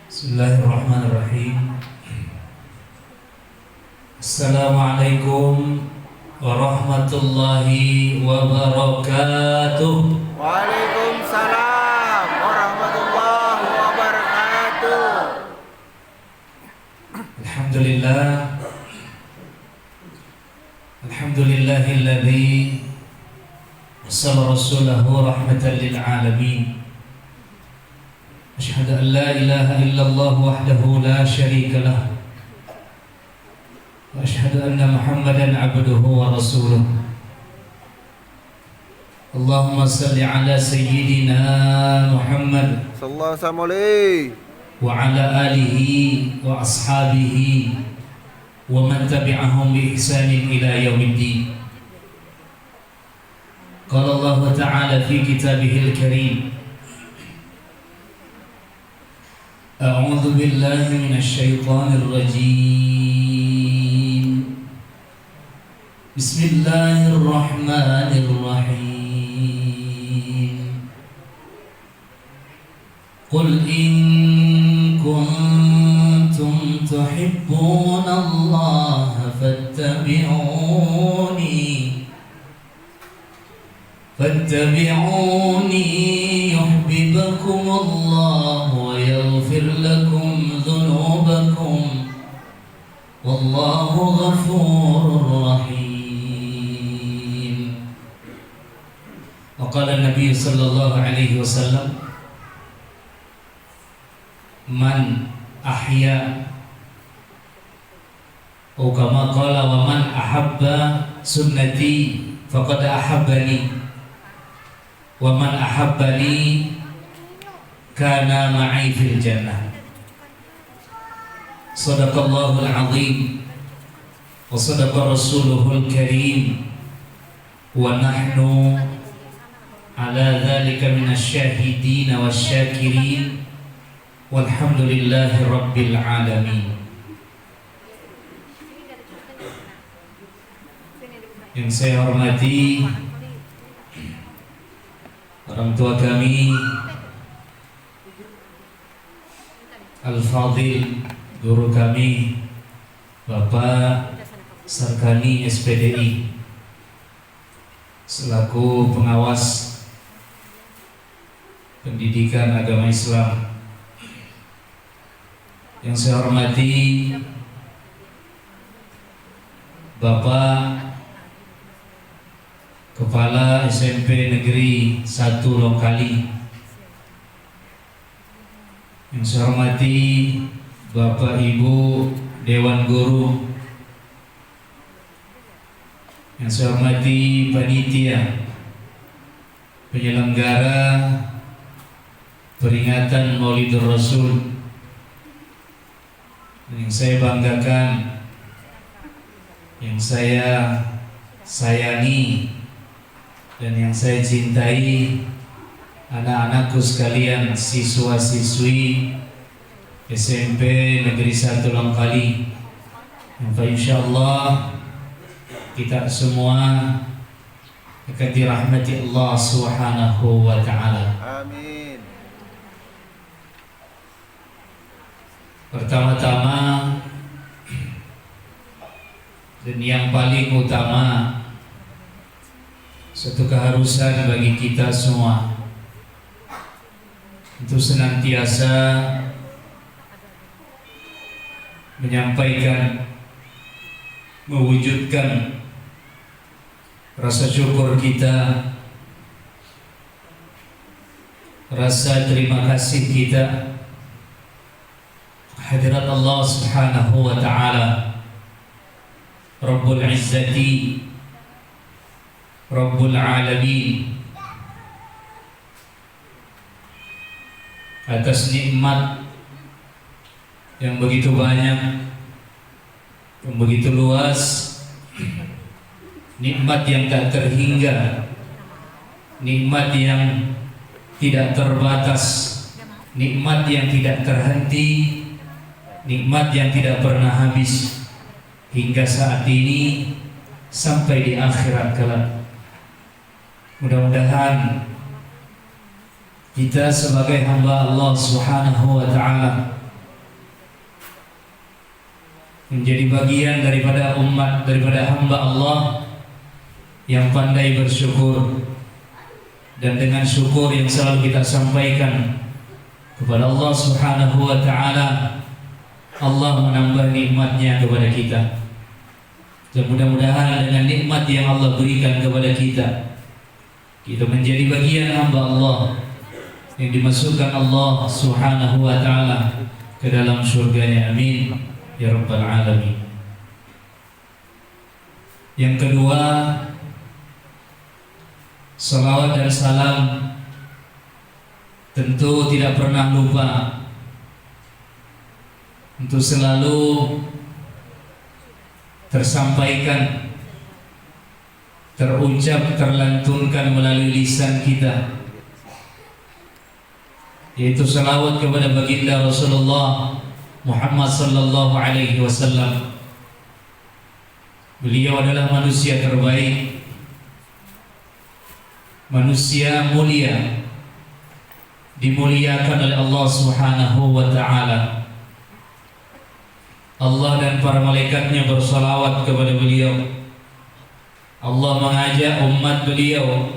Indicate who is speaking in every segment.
Speaker 1: Bismillahirrahmanirrahim. Assalamualaikum warahmatullahi wabarakatuh.
Speaker 2: Waalaikumsalam warahmatullahi wabarakatuh.
Speaker 1: Alhamdulillah. Alhamdulillahilladzi arsala rasulahu rahmatan lil alamin. Asyhadu an la ilaha illallah wahdahu la syarika lah. Wa asyhadu anna Muhammadan abduhu wa rasuluh. Allahumma salli ala sayyidina Muhammad
Speaker 2: Sallallahu alaihi
Speaker 1: wa ala alihi wa ashabihi wa man tabi'ahum bi ihsanin ila yaumiddin. Qala Allah ta'ala fi kitabihil karim, A'udzu billahi minasy syaithanir rajim. Bismillahirrahmanirrahim. Qul in kuntum tuhibbunallaha fattabi'uni yuhibbukumullah wa yaghfir lakum dhunubakum wallahu ghafurur rahim. Wa qala Nabi sallallahu alaihi wasallam, man ahya atau kama qala wa man ahabba sunnati faqad ahabbani wa man ahabbani kana ma'i fil jannah. Sadaqallahul azim wa sadaqa rasuluhul karim wa nahnu ala dhalika minasyahidin wasyakirin walhamdulillahi rabbil alamin. Yang saya hormati orang tua kami, Al-Fadil, guru kami Bapak Sarkani SPDI selaku pengawas pendidikan agama Islam. Yang saya hormati Bapak Kepala SMP Negeri 1 Longkali. Yang saya hormati Bapak Ibu Dewan Guru. Yang saya hormati panitia penyelenggara peringatan Maulidur Rasul. Yang saya banggakan, yang saya sayangi, dan yang saya cintai, anak-anakku sekalian, siswa-siswi SMP Negeri 1 Longkali, yang insyaallah kita semua akan dirahmati Allah Subhanahu wa ta'ala.
Speaker 2: Amin.
Speaker 1: Pertama-tama dan yang paling utama, satu keharusan bagi kita semua untuk senantiasa menyampaikan, mewujudkan rasa syukur kita, rasa terima kasih kita hadirat Allah Subhanahu wa ta'ala, Rabbul Izzati Rabbul Alamin, atas nikmat yang begitu banyak, yang begitu luas, nikmat yang tak terhingga, nikmat yang tidak terbatas, nikmat yang tidak terhenti, nikmat yang tidak pernah habis hingga saat ini sampai di akhirat kelak. Mudah-mudahan kita sebagai hamba Allah Subhanahu wa ta'ala menjadi bagian daripada umat, daripada hamba Allah yang pandai bersyukur, dan dengan syukur yang selalu kita sampaikan kepada Allah Subhanahu wa ta'ala, Allah menambah nikmatnya kepada kita. Dan mudah-mudahan dengan nikmat yang Allah berikan kepada kita, kita menjadi bagian hamba Allah yang dimasukkan Allah Subhanahu wa ta'ala ke dalam surganya. Amin ya rabbal alamin. Yang kedua, salawat dan salam tentu tidak pernah lupa untuk selalu tersampaikan, terucap, terlantunkan melalui lisan kita, yaitu salawat kepada baginda Rasulullah Muhammad sallallahu alaihi wasallam. Beliau adalah manusia terbaik, manusia mulia, dimuliakan oleh Allah Subhanahu wa ta'ala. Allah dan para malaikatnya bersalawat kepada beliau. Allah mengajak umat beliau,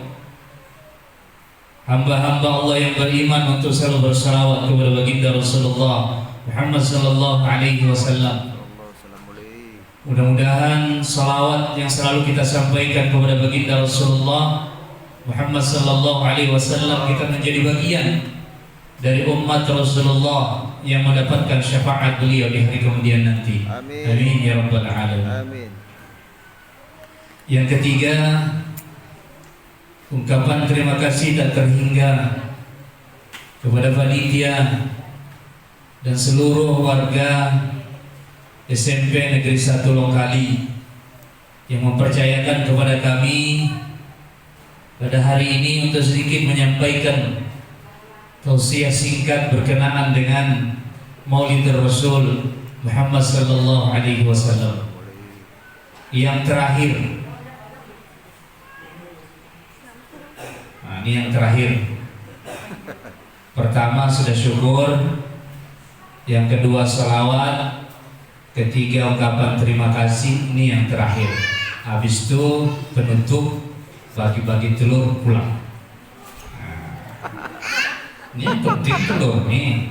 Speaker 1: hamba-hamba Allah yang beriman, untuk selalu bersalawat kepada baginda Rasulullah Muhammad sallallahu alaihi wasallam. Mudah-mudahan salawat yang selalu kita sampaikan kepada baginda Rasulullah Muhammad sallallahu alaihi wasallam kita menjadi bagian dari umat Rasulullah yang mendapatkan syafaat beliau di hari kemudian nanti.
Speaker 2: Amin.
Speaker 1: Amin ya rabbal alamin.
Speaker 2: Amin.
Speaker 1: Yang ketiga, ungkapan terima kasih tak terhingga kepada panitia dan seluruh warga SMP Negeri 1 Lokali yang mempercayakan kepada kami pada hari ini untuk sedikit menyampaikan tausiah singkat berkenaan dengan Maulid Rasul Muhammad sallallahu alaihi wasallam. Yang terakhir, nah, ini yang terakhir. Pertama sudah syukur, yang kedua salawat, ketiga ungkapan terima kasih, ini yang terakhir. Habis itu penutup, bagi-bagi telur, pulang. Ini yang penting telur nih.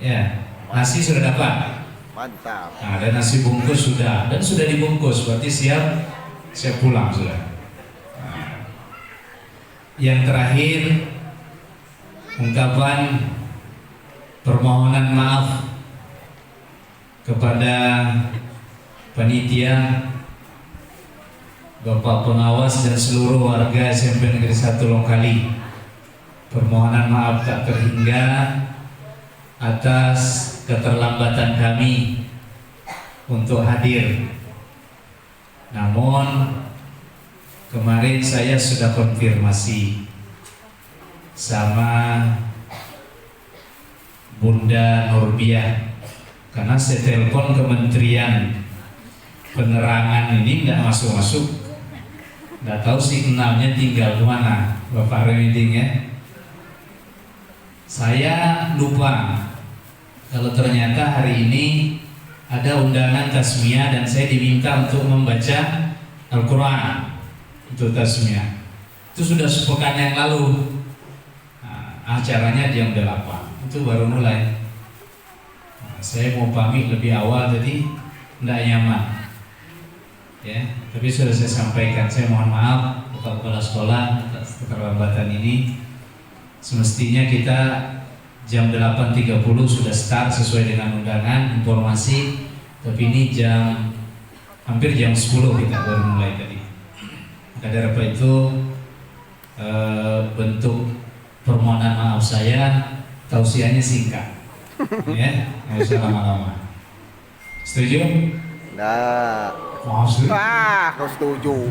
Speaker 1: Ya, nasi sudah dapat.
Speaker 2: Mantap.
Speaker 1: Nah, ada nasi bungkus sudah, dan sudah dibungkus, berarti siap pulang sudah. Nah, yang terakhir, ungkapan permohonan maaf kepada panitia, Bapak pengawas dan seluruh warga SMP Negeri 1 Lokali. Permohonan maaf tak terhingga atas keterlambatan kami untuk hadir. Namun kemarin saya sudah konfirmasi sama Bunda Nurbiah, karena saya telepon Kementerian Penerangan ini nggak masuk-masuk. Nggak tahu signalnya tinggal kemana, Bapak Remeding ya. Saya lupa kalau ternyata hari ini ada undangan tasmiyah dan saya diminta untuk membaca Al-Quran untuk tasmiyah. Itu sudah sepekan yang lalu. Nah, acaranya jam 8, itu baru mulai. Nah, saya mau pamit lebih awal jadi tidak nyaman. Ya, tapi sudah saya sampaikan, saya mohon maaf kepada kepala sekolah atas keterlambatan ini. Semestinya kita jam 8.30 sudah start sesuai dengan undangan informasi, tapi ini hampir jam 10 kita baru mulai tadi. Maka dari apa itu bentuk permohonan maaf saya, tausiahnya singkat, ya, nggak usah lama-lama. Setuju?
Speaker 2: Nah.
Speaker 1: Maksud?
Speaker 2: Kau setuju.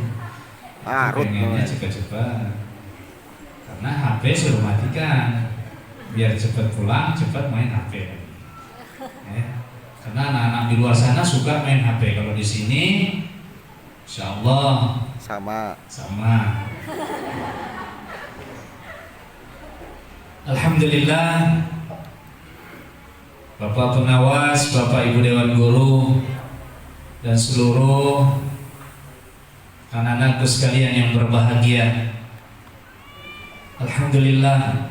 Speaker 1: Pengennya cepat-cepat, karena HP suruh matikan biar cepat pulang, cepat main HP. Ya. Karena anak-anak di luar sana suka main HP. Kalau di sini, insya Allah
Speaker 2: sama.
Speaker 1: Alhamdulillah, Bapak pengawas, Bapak Ibu Dewan Guru, dan seluruh anak-anakku sekalian yang berbahagia. Alhamdulillah,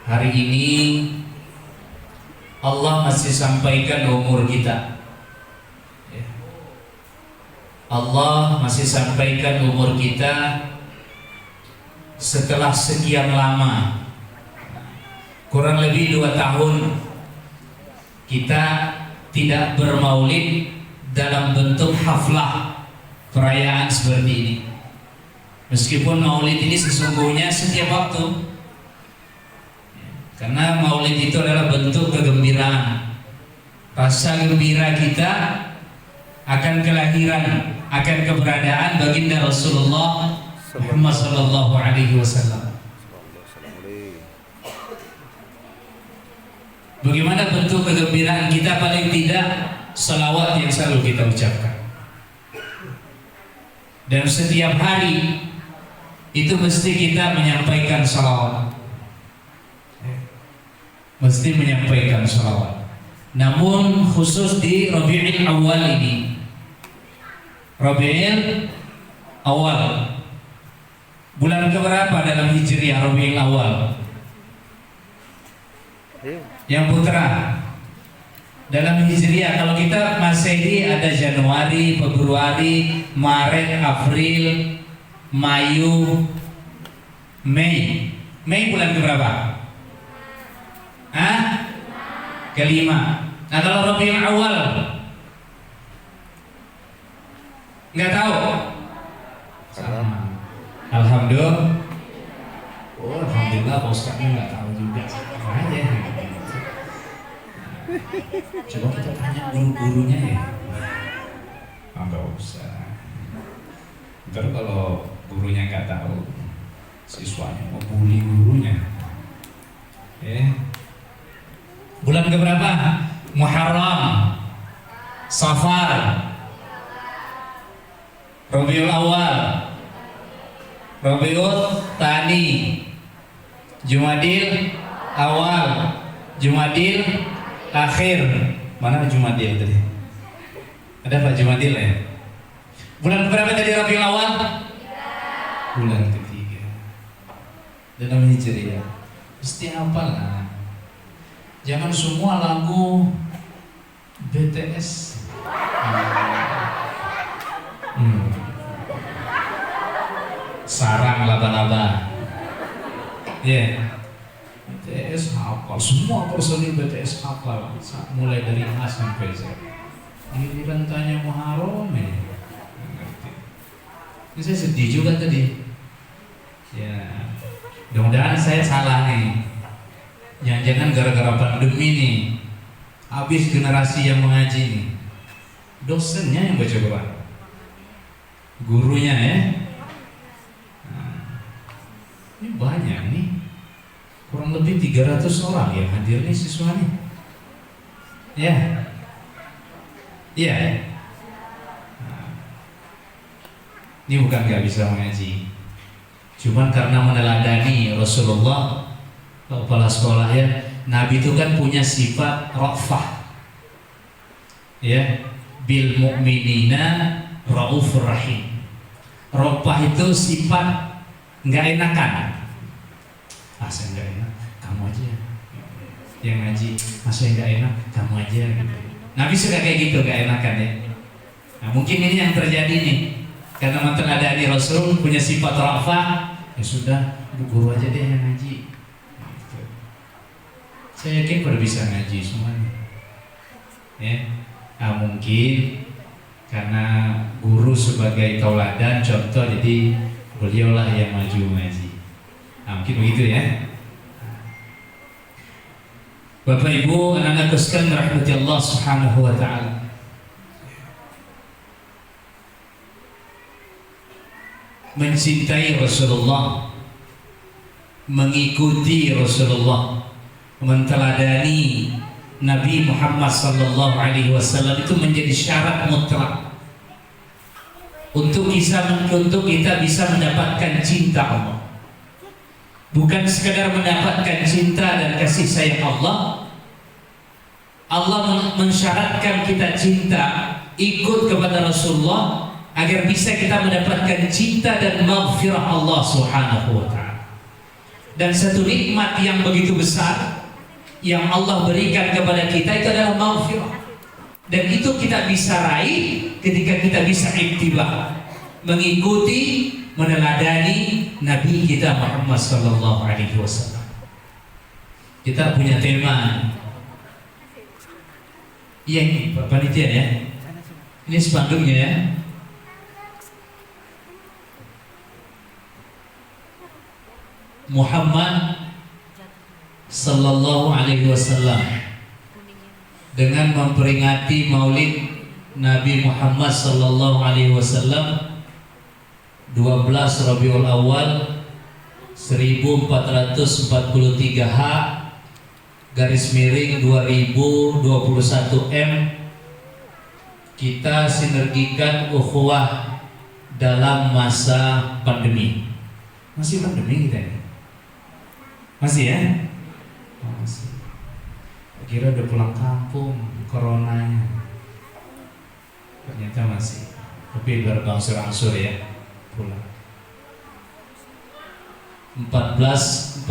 Speaker 1: hari ini Allah masih sampaikan umur kita. Allah masih sampaikan umur kita setelah sekian lama, kurang lebih 2 tahun kita tidak bermaulid dalam bentuk haflah perayaan seperti ini. Meskipun maulid ini sesungguhnya setiap waktu, karena maulid itu adalah bentuk kegembiraan, rasa gembira kita akan kelahiran, akan keberadaan baginda Rasulullah Muhammad sallallahu alaihi wasallam. Bagaimana bentuk kegembiraan kita? Paling tidak salawat yang selalu kita ucapkan. Dan setiap hari itu mesti kita menyampaikan salawat. Mesti menyampaikan salawat. Namun khusus di Rabiul Awal ini, Rabiul Awal, bulan keberapa dalam Hijriah Rabiul Awal? Yang putra dalam Hijriah. Kalau kita Masehi ada Januari, Februari, Maret, April, Mayu, Mei. Mei bulan keberapa? Kelima. Nah, kalau Rabiul Awal nggak tahu? Sama. Alhamdulillah. Oh, alhamdulillah, Pak Ustaznya nggak tahu juga. Aja. Coba kita tanya guru-gurunya ya. Nggak usah. Ntar kalau gurunya nggak tahu, siswanya mau bully gurunya. Bulan keberapa? Muharram, Safar, Rabiul Awal, Rabiul Tsani, Jumadil Awal, Jumadil Akhir. Mana Jumadil tadi? Ada Pak Jumadil ya? Bulan berapa tadi Rabiul Awal? Bulan ketiga dalam Hijriah. Mesti hafal lah. Jangan semua lagu BTS. Sarang laba-laba. BTS hafal. Semua personil BTS hafal. Mulai dari A sampai Z. Giliran tanya Muharram ya. Ini saya sedih juga tadi. Ya, mudah-mudahan saya salah nih. Jangan-jangan gara-gara pandemi nih, habis generasi yang mengaji nih. Dosennya yang baca Quran, gurunya ya. Nah, ini banyak nih, kurang lebih 300 orang yang hadir nih siswanya. Iya. Ini bukan gak bisa mengaji, cuman karena meneladani Rasulullah, kepala sekolah ya. Nabi itu kan punya sifat ra'fah, ya, bil mu'minina raufur rahim. Ra'fah itu sifat nggak enakan. Saya nggak enak, kamu aja yang ngaji. Saya nggak enak, kamu aja. Nabi suka kayak gitu, nggak enakan ya. Nah, mungkin ini yang terjadi nih, karena meneladani Rasul punya sifat ra'fah. Ya sudah, guru aja deh yang ngaji. Saya yakin pada bisa ngaji semuanya. Nah, mungkin karena guru sebagai tauladan contoh, jadi beliaulah yang maju ngaji. Nah, mungkin begitu ya. Bapak Ibu, anak-anak sekalian rahmati Allah Subhanahu wa taala. Mencintai Rasulullah, mengikuti Rasulullah, menteladani Nabi Muhammad sallallahu alaihi wasallam itu menjadi syarat mutlak untuk kita bisa mendapatkan cinta Allah. Bukan sekadar mendapatkan cinta dan kasih sayang Allah, Allah mensyaratkan kita cinta, ikut kepada Rasulullah agar bisa kita mendapatkan cinta dan maghfirah Allah Subhanahu wa taala. Dan satu nikmat yang begitu besar yang Allah berikan kepada kita itu adalah maghfirah. Dan itu kita bisa raih ketika kita bisa ittiba, mengikuti, meneladani Nabi kita Muhammad sallallahu alaihi wasallam. Kita punya tema. Iya ini Pak Panitia ya. Ini spanduknya ya. Muhammad sallallahu alaihi wasallam, dengan memperingati Maulid Nabi Muhammad sallallahu alaihi wasallam 12 Rabiul Awal 1443 H garis miring 2021 M, kita sinergikan ukhuwah dalam masa pandemi. Masih pandemi kita ini? Masih ya? Oh, masih. Kira udah pulang kampung coronanya. Ternyata masih. Tapi berangsur-angsur ya pulang. 1443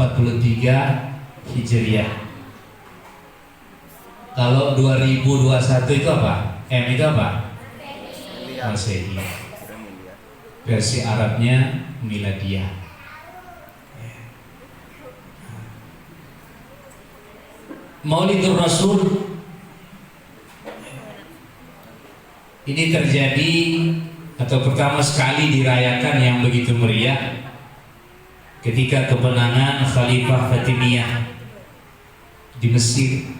Speaker 1: Hijriah. Kalau 2021 itu apa? M itu apa? Masehi. Versi Arabnya Miladiyah. Maulidur Rasul ini terjadi atau pertama sekali dirayakan yang begitu meriah ketika kemenangan Khalifah Fatimiyah di Mesir.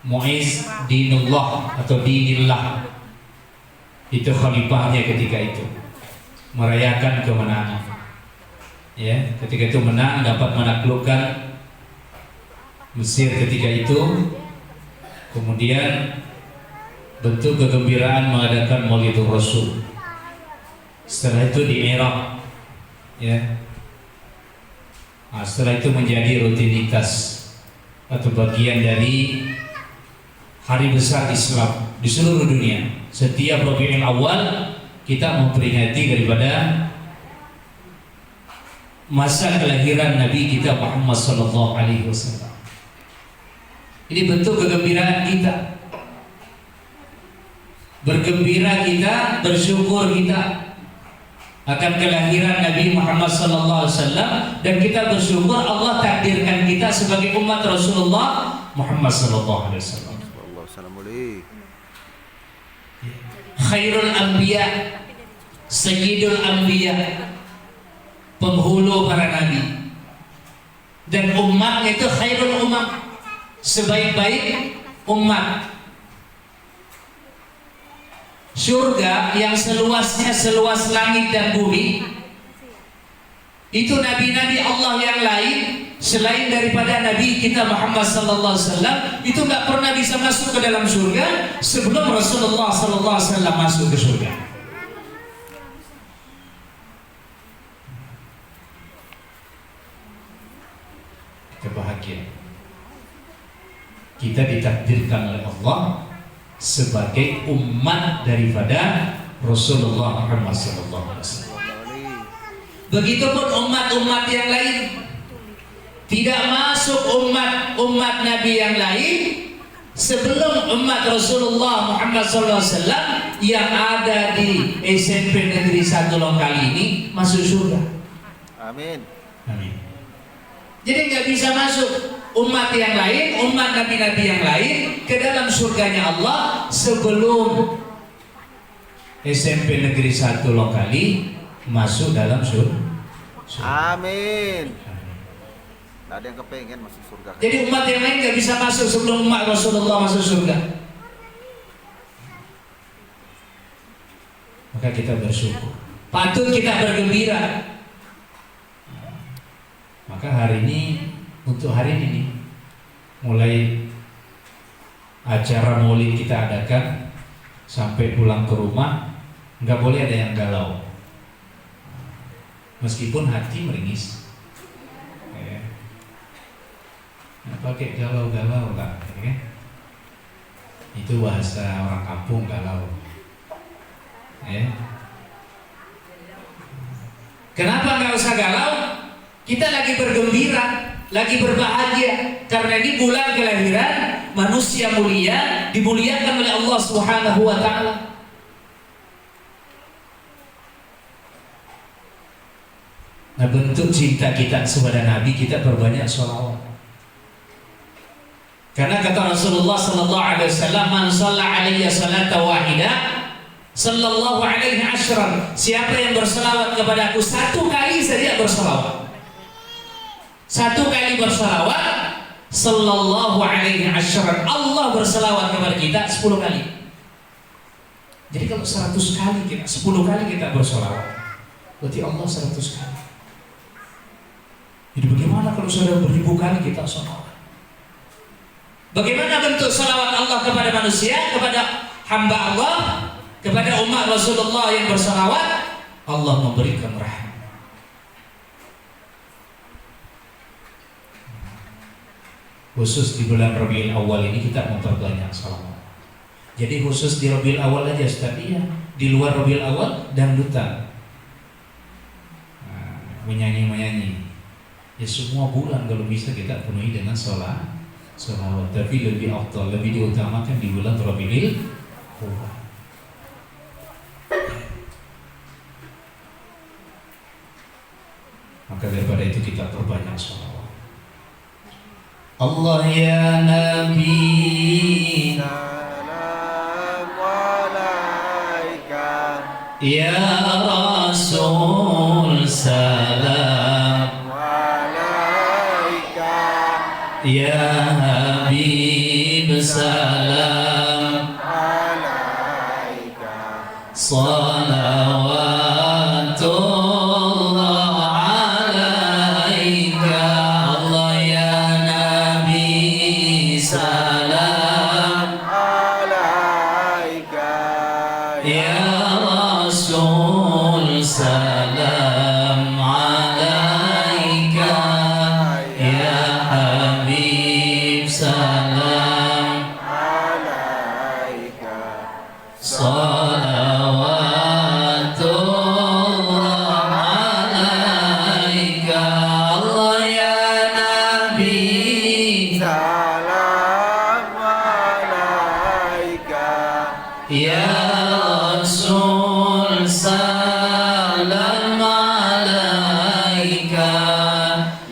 Speaker 1: Muiz Dinullah atau Dinillah itu khalifahnya ketika itu merayakan kemenangan. Ya, ketika itu menang dapat menaklukkan Mesir ketika itu. Kemudian bentuk kegembiraan mengadakan Maulidur Rasul. Setelah itu di Irak, ya. Nah, setelah itu menjadi rutinitas atau bagian dari hari besar Islam di seluruh dunia. Setiap Rabiul Awal kita memperingati daripada masa kelahiran Nabi kita Muhammad sallallahu alaihi wasallam. Ini bentuk kegembiraan kita. Bergembira kita, bersyukur kita akan kelahiran Nabi Muhammad sallallahu alaihi wasallam, dan kita bersyukur Allah takdirkan kita sebagai umat Rasulullah Muhammad sallallahu alaihi wasallam. Khairul anbiya, sayyidul anbiya, penghulu para nabi, dan umatnya itu khairul umat, sebaik-baik umat. Surga yang seluasnya seluas langit dan bumi, itu nabi-nabi Allah yang lain selain daripada Nabi kita Muhammad sallallahu alaihi wasallam itu nggak pernah bisa masuk ke dalam surga sebelum Rasulullah sallallahu alaihi wasallam masuk ke surga. Kita bahagia. Kita ditakdirkan oleh Allah sebagai umat daripada Rasulullah Muhammad sallallahu alaihi wasallam. Begitupun umat-umat yang lain tidak masuk umat Nabi yang lain sebelum umat Rasulullah Muhammad sallallahu alaihi wasallam yang ada di SMP Negeri 1 Lokal ini masuk surga. Amin. Amin. Jadi nggak bisa masuk umat yang lain, umat nabi-nabi yang lain ke dalam surganya Allah sebelum SMP Negeri 1 Lokali masuk dalam surga. Amin. Nggak ada yang kepengen masuk surga. Jadi umat yang lain nggak bisa masuk sebelum umat Rasulullah masuk surga. Maka kita bersyukur, patut kita bergembira. Maka hari ini, untuk hari ini mulai acara maulid kita adakan sampai pulang ke rumah nggak boleh ada yang galau, meskipun hati meringis. pakai galau-galau lah, ya kan? Itu bahasa orang kampung, galau. Ya. Kenapa nggak usah galau? Kita lagi bergembira, lagi berbahagia, karena ini bulan kelahiran manusia mulia, dimuliakan oleh Allah Subhanahu wa Ta'ala. Nah, bentuk cinta kita kepada Nabi, kita perbanyak sholawat. Karena kata Rasulullah sallallahu alaihi wasallam, "Man shalla alayya salata wahidah, sallallahu alaihi asyran." Siapa yang berselawat kepadaku satu kali saja berselawat. Satu kali berselawat, sallallahu alaihi asyran. Allah berselawat kepada kita 10 kali. Jadi kalau 100 kali kita, 10 kali kita berselawat, berarti Allah 100 kali. Jadi bagaimana kalau sudah beribu kali kita selawat? Bagaimana bentuk salawat Allah kepada manusia, kepada hamba Allah, kepada umat Rasulullah yang bersalawat? Allah memberikan rahmat. Khusus di bulan Rabiul Awal ini kita memperbanyak salawat. Jadi khusus di Rabiul Awal aja Ustaz, iya. Di luar Rabiul Awal dangdutan, menyanyi. Ya semua bulan kalau bisa kita penuhi dengan salawat. Tapi lebih afdal, lebih diutamakan di bulan Rabiul Awal. Maka daripada itu kita perbanyak salawat. Allah ya Nabi,
Speaker 2: salam alaika,
Speaker 1: ya Rasul salam
Speaker 2: alaika,
Speaker 1: ya Habib salam
Speaker 2: alaika,
Speaker 1: salawatullah alaika. Allah ya Nabi salam
Speaker 2: alaika,
Speaker 1: ya Rasul salam alaika, ya Habib salam
Speaker 2: alaika,
Speaker 1: salawatullah alaika. Allah ya Nabi
Speaker 2: salam alaika,
Speaker 1: ya Rasul salam alaika,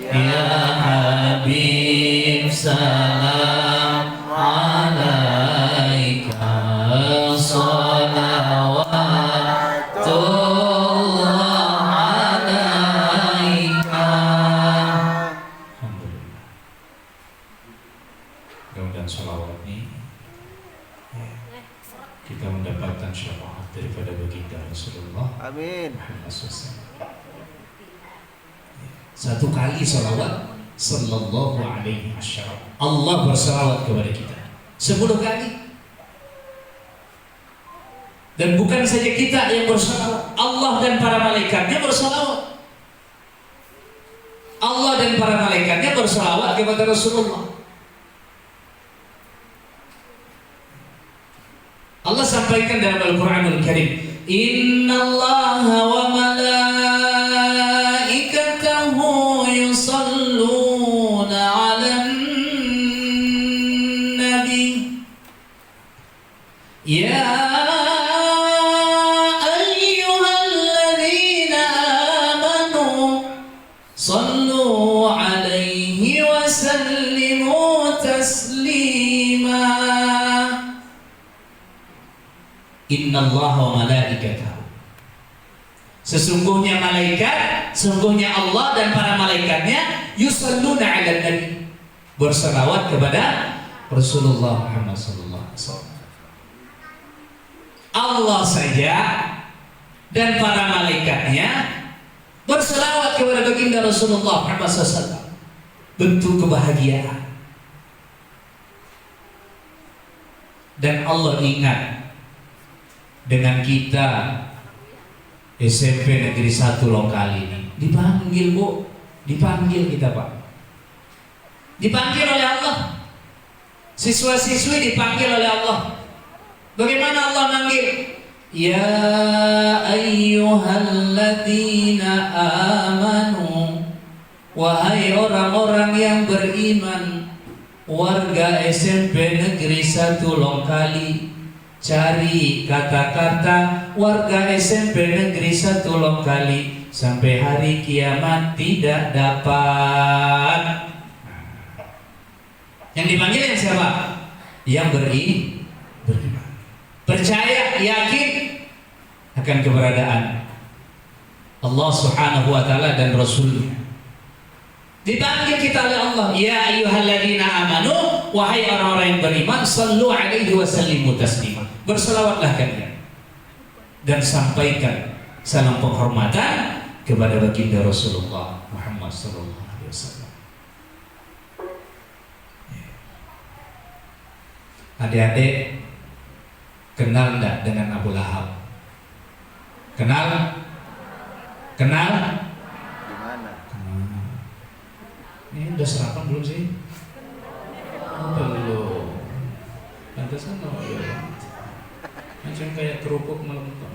Speaker 1: ya Habib salam alaika, salawatullah alaika. Alhamdulillah. Mudah-mudahan salawat ini kita mendapatkan syafaat daripada baginda Rasulullah
Speaker 2: amin.
Speaker 1: Muhammad SAW. Satu kali salawat sallallahu alaihi wasallam, Allah bersalawat kepada kita 10 kali. Dan bukan saja kita yang bersalawat, Allah dan para malaikatnya bersalawat. Allah dan para malaikatnya bersalawat kepada Rasulullah. Allah sampaikan dalam Al-Quranul Karim, Innallaha wa malaikatahu yusalluna 'alan nabi ya ayyuhalladzina amanu sallu 'alaihi wa sallimu taslima. Innallaha wa malaikatahu, sesungguhnya malaikat, sesungguhnya Allah dan para malaikatnya yusalluna 'alan nabi, berselawat kepada Rasulullah Muhammad sallallahu alaihi wasallam. Allah saja dan para malaikatnya berselawat kepada baginda Rasulullah Muhammad SAW. Bentuk kebahagiaan. Dan Allah ingat dengan kita SMP Negeri 1 lokal ini. Dipanggil Bu, dipanggil kita Pak. Dipanggil oleh Allah. Siswa-siswi dipanggil oleh Allah. Bagaimana Allah manggil? Ya ayyuhalladzina amanu, wahai orang-orang yang beriman. Warga SMP Negeri 1 Longkali, cari kata-kata warga SMP Negeri 1 Longkali sampai hari kiamat tidak dapat. Yang dipanggil yang siapa? Yang beriman, percaya, yakin akan keberadaan Allah Subhanahu wa taala dan Rasulnya. Dipanggil kita oleh Allah, ya ayyuhalladzina amanu, wahai orang-orang yang beriman, sallu alaihi wa sallimu taslima. Berselawatlah kalian dan sampaikan salam penghormatan kepada baginda Rasulullah Muhammad sallallahu alaihi wasallam. Adik-adik, kenal enggak dengan Abu Lahab? Kenal?
Speaker 2: Di mana?
Speaker 1: Ini udah sarapan belum sih? Belum. Pantesan no, ya. Macam kayak kerupuk melempem.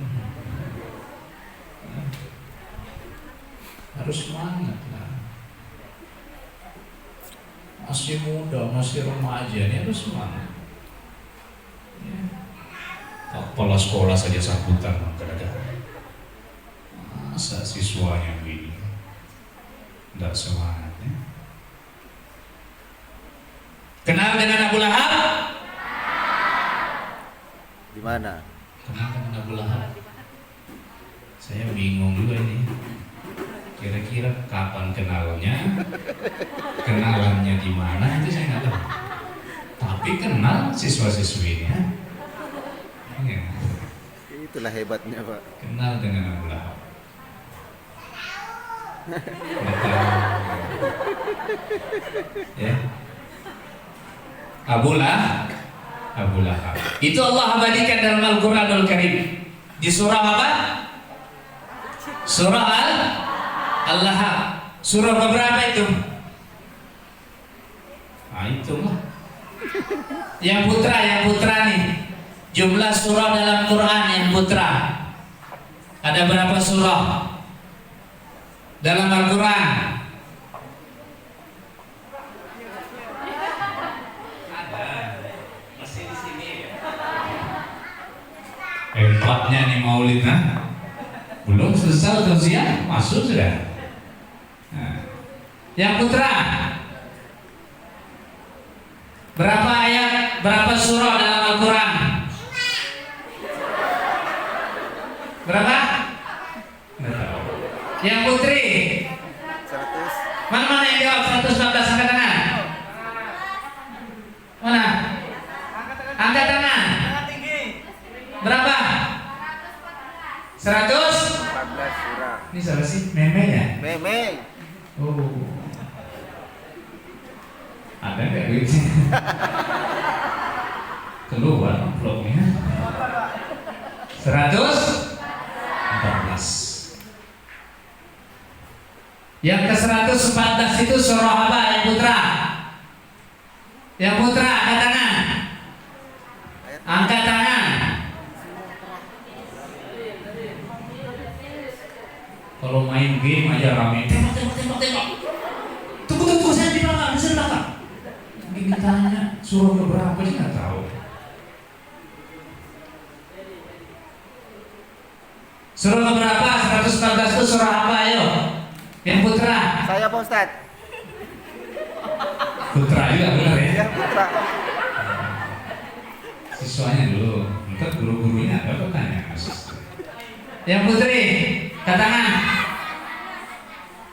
Speaker 1: Harus semangat lah. Masih muda, masih remaja, ini harus semangat. Ya. Kepala sekolah saja sambutan kadang-kadang. Masa siswanya begini? Tidak semangat ya. Kenal dengan Abu Lahab?
Speaker 2: Di mana?
Speaker 1: Kenal dengan Abu Lahab? Saya bingung juga ini. Kira-kira kapan kenalnya? Kenalannya di mana? Itu saya nggak tahu. Tapi kenal siswa-siswinya. Ya.
Speaker 2: Itulah hebatnya, Pak.
Speaker 1: Kenal dengan Abu Lahab. Nggak tahu. Ya. Abu Lahab. Itu Allah abadikan dalam Al-Quranul Karim. Di surah apa? Surah Al-Lahab. Surah berapa itu? Nah itulah. Yang putra nih. Jumlah surah dalam Quran yang putra. Ada berapa surah dalam Al-Quran? Hebatnya nih Maulid, belum selesai tausiah masuk sudah. Nah. Yang putra berapa ayat, berapa surah dalam Al-Quran? Berapa? Nggak tahu. Yang putri
Speaker 2: 100.
Speaker 1: mana yang jawab? 114, angkat tangan. Mana? Angkat tangan. Berapa? 114
Speaker 2: surah.
Speaker 1: Ini siapa sih? Meme ya?
Speaker 2: Memeng.
Speaker 1: Oh. Ada nggak duitnya? Keluar amplopnya. 114. Yang ke 114 itu surah apa yang putra? Yang putra, angkat tangan. Angkat tangan. Kalau main game aja rame. Tembak. Tunggu, saya di belakang, di belakang. Gini tanya, surah berapa sih nggak tahu. Surah berapa? 114 itu surah apa? Ayo, yang putra.
Speaker 2: Saya Pak Ustad.
Speaker 1: Putra juga benar ya?
Speaker 2: Ya, putra.
Speaker 1: Siswanya dulu, ntar guru-gurunya ada apa tanya? Yang putri, katakan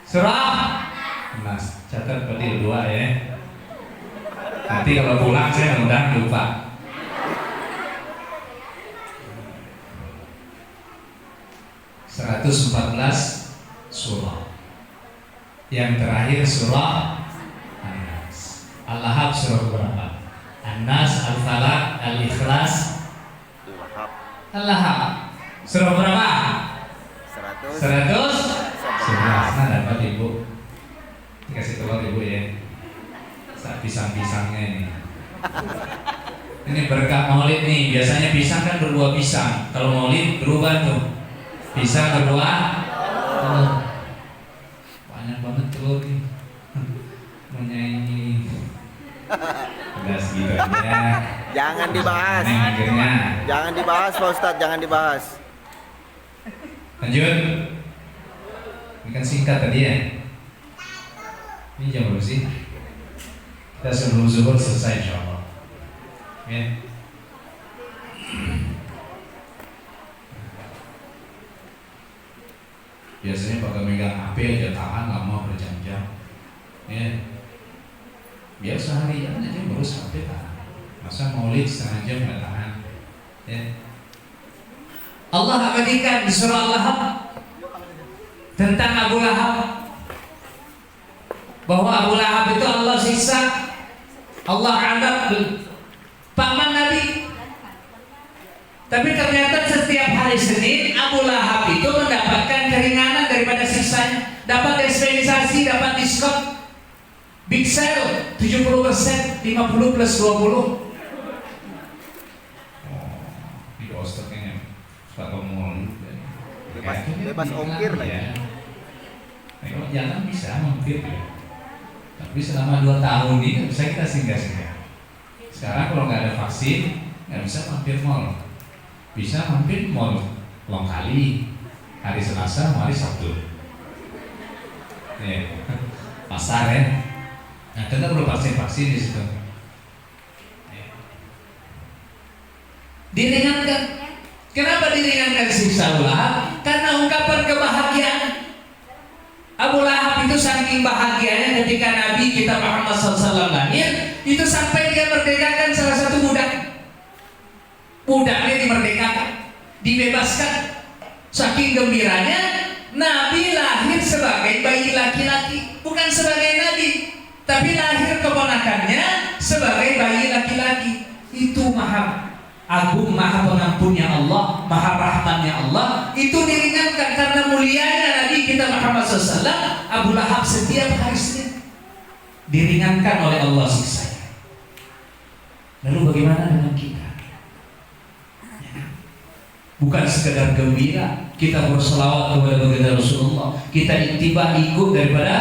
Speaker 1: surah. Mas, catat berarti 2 ya. Nanti kalau pulang saya mudah-mudahan lupa. (114) surah. Yang terakhir surah An-Nas. Al-Lahab surah berapa? An-Nas, Al-Falaq, Al-Ikhlas, Al-Lahab. Surah berapa?
Speaker 2: 100.
Speaker 1: 111. Nah dapat ibu. Dikasih tolong ibu ya. Tak pisang-pisangnya ini. Ini berkah maulid nih. Biasanya pisang kan berbuah pisang. Kalau maulid berubah tuh. Pisang berbuah telur. Banyak banget telur nih. Menyanyi. Udah segitu aja.
Speaker 2: Jangan dibahas.
Speaker 1: Neng akhirnya.
Speaker 2: Jangan dibahas Pak Ustadz, jangan dibahas.
Speaker 1: Lanjut. Ini kan singkat tadi ya. Ini jam berapa sih? Kita sebelum zuhur selesai insyaallah. Ya. Biasanya pakai megang HP aja tahan lama berjam-jam. Ya. Biasa harian aja ngurus HP tahan. Masa maulid setengah jam nggak tahan. Ya. Allah abadikan di surah Al-Lahab tentang Abu Lahab, bahwa Abu Lahab itu Allah siksa, Allah adab paman Nabi. Tapi ternyata setiap hari Senin Abu Lahab itu mendapatkan keringanan daripada siksanya, dapat dispensasi, dapat diskon, big sale 70%, 50 plus 20. Di Ustadznya suka ngomong
Speaker 2: Bebas ongkir lagi.
Speaker 1: Kalau jalan bisa mampir ya. Tapi selama 2 tahun ini nggak bisa kita singgah-singgah. Sekarang kalau nggak ada vaksin nggak bisa mampir mall. Bisa mampir mall Longkali hari Selasa, hari Sabtu. Ya. Pasar ya. Nah kita perlu vaksin di situ. Ya. Diringankan. Kenapa diringankan siksa Abu Lahab? Karena ungkapan kebahagiaan. Abu Lahab itu saking bahagianya ketika Nabi kita Muhammad SAW lahir, itu sampai dia merdekakan salah satu budak. Budaknya dimerdekakan, dibebaskan. Saking gembiranya, Nabi lahir sebagai bayi laki-laki, bukan sebagai Nabi, tapi lahir keponakannya sebagai bayi laki-laki. Itu maha agung, maha pengampunnya Allah, maha rahmannya Allah. Itu diringankan karena mulianya Nabi kita Muhammad SAW. Abu Lahab setiap hari Senin diringankan oleh Allah siksanya. Lalu bagaimana dengan kita? Bukan sekedar gembira, kita berselawat kepada baginda Rasulullah, kita ittiba ikut daripada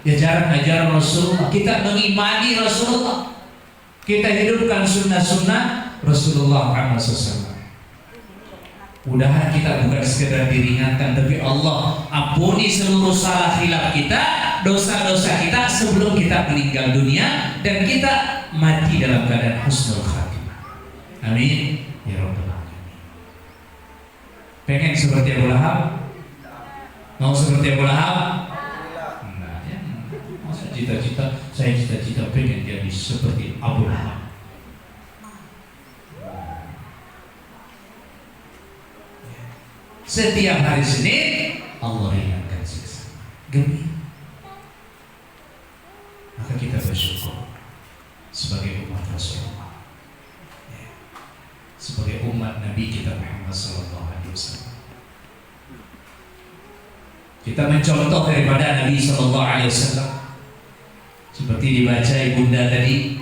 Speaker 1: ajaran Rasulullah, kita mengimani Rasulullah, kita hidupkan sunnah-sunnah Rasulullah Muhammad SAW. Mudah-mudahan kita bukan sekedar diringankan, tapi Allah ampuni seluruh salah khilaf kita, dosa-dosa kita sebelum kita meninggal dunia, dan kita mati dalam keadaan husnul khatimah. Amin ya rabbal alamin. Pengen seperti Abu Lahab? Mau seperti Abu Lahab? Nah, ya. Masa cita-cita, saya cita-cita pengen jadi seperti Abu Lahab. Setiap hari Senin Allah ringankan siksa. Gembira. Maka kita bersyukur sebagai umat Rasulullah, ya. Sebagai umat Nabi kita Muhammad SAW. Kita mencontoh daripada Nabi SAW. Seperti dibaca ibunda tadi,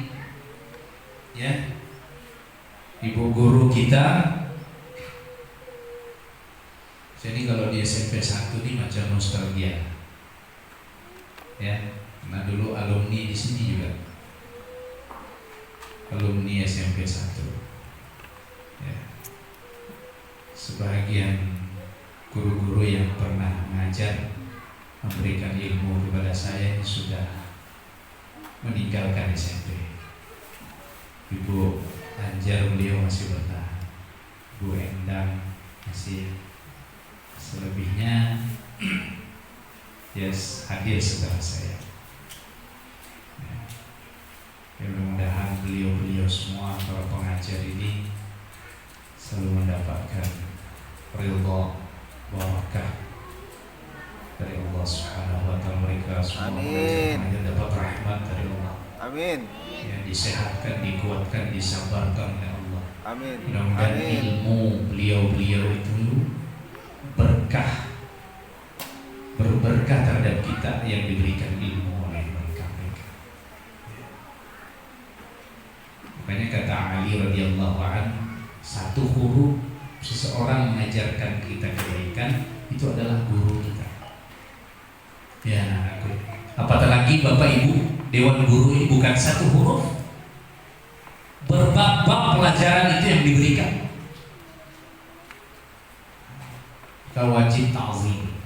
Speaker 1: ya, ibu guru kita. Jadi kalau di SMP 1 ini macam nostalgia, ya. Nah dulu alumni di sini juga, alumni SMP 1, ya. Sebagian guru-guru yang pernah mengajar, memberikan ilmu kepada saya yang sudah meninggalkan SMP. Ibu Anjar beliau masih bertahan, Bu Endang masih. Selebihnya yes, hadir setelah saya. Ya, mudah-mudahan beliau-beliau semua para pengajar ini selalu mendapatkan ridha barakah dari Allah Subhanahu wa taala. Mereka semua dapat rahmat dari Allah. Amin. Ya, disehatkan, dikuatkan, disabarkan oleh Allah. Amin. Mudah-mudahan ilmu beliau-beliau itu berberkah terhadap kita yang diberikan ilmu oleh mereka. Makanya kata Ali radhiyallahu anhu, satu huruf seseorang mengajarkan kita kebaikan itu adalah guru kita. Ya, apatah lagi Bapak Ibu, Dewan Guru ini bukan satu huruf, berbab-bab pelajaran itu yang diberikan. Kita wajib ta'zim,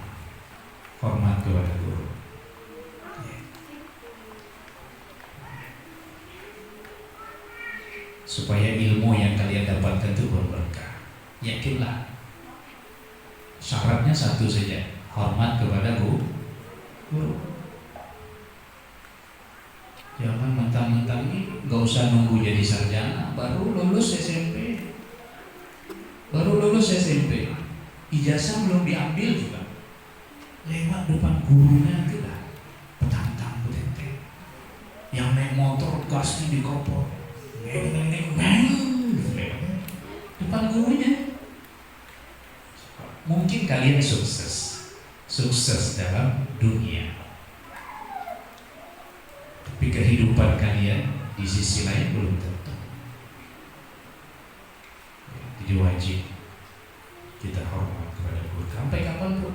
Speaker 1: hormat kepada guru. Supaya ilmu yang kalian dapatkan itu berberkah. Yakinlah, syaratnya satu saja, hormat kepada guru. Jangan mentang-mentang ini gak usah nunggu jadi sarjana, baru lulus SMP, ijazah belum diambil juga, lewat depan gurunya itu lah petantang petente, yang naik motor gasnya dikopor, depan gurunya. Mungkin kalian sukses dalam dunia, tapi kehidupan kalian di sisi lain belum tentu. Jadi wajib kita hormat kepada guru sampai kapanpun.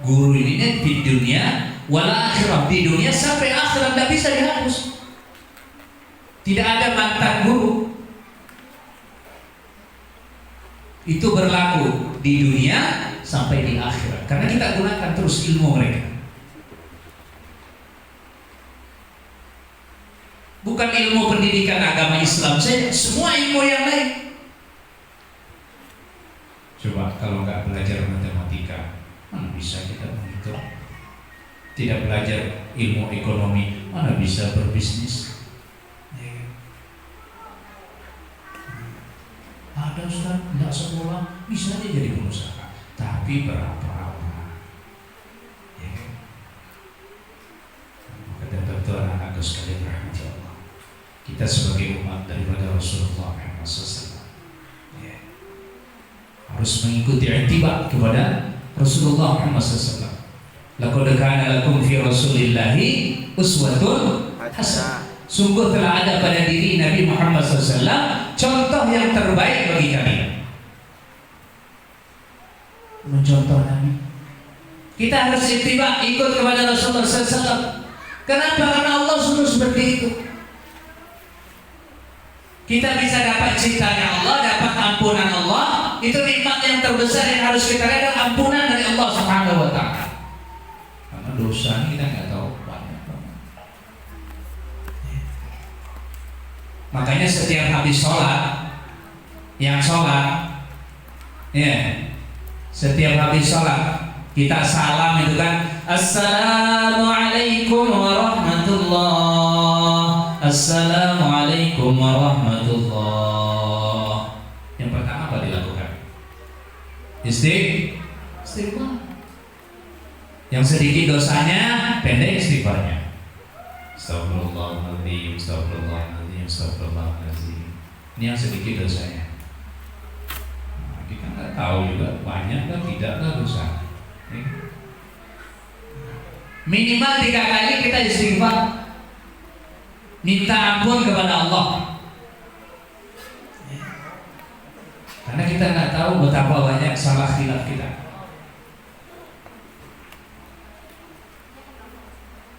Speaker 1: Guru ini di dunia wala akhirat, di dunia sampai akhirat tidak bisa dihapus. Tidak ada mantan guru. Itu berlaku di dunia sampai di akhirat, karena kita gunakan terus ilmu mereka. Bukan ilmu pendidikan agama Islam saja, semua ilmu yang lain. Coba kalau nggak belajar matematika, mana bisa kita menghitung? Tidak belajar ilmu ekonomi, mana bisa berbisnis? Ada Ustaz, nggak sekolah, bisa aja jadi pengusaha, tapi berapa lama? Kata betul anak-anak sekalian rahmat Allah, kita sebagai umat daripada Rasulullah SAW harus mengikuti i'tibar kepada Rasulullah SAW. Laqad kana lakum fi Rasulillahi uswatun hasanah. Sungguh telah ada pada diri Nabi Muhammad SAW contoh yang terbaik bagi kalian. Mencontoh Nabi, kita harus ittiba, ikut kepada Rasulullah SAW. Kenapa? Karena Allah suruh seperti itu. Kita bisa dapat cintanya Allah, dapat ampunan Allah. Itu nikmat yang terbesar yang harus kita lihat, ampunan dari Allah Subhanahu wa Ta'ala. Karena dosa kita nggak tahu banyak banget. Makanya setiap habis sholat, yang sholat, setiap habis sholat kita salam itu kan, Assalamualaikum warahmatullah, Assalamualaikum warahmatullah. Yang pertama apa dilakukan? Istighfar. Yang sedikit dosanya, pendek istighfarnya. Astagfirullahaladzim, astagfirullahaladzim, astagfirullahaladzim. Ini yang sedikit dosanya. Nah, kita nggak tahu juga banyak kan tidaklah dosa. Minimal 3 kali kita istighfar, minta ampun kepada Allah. Karena kita nggak tahu betapa banyak salah khilaf kita.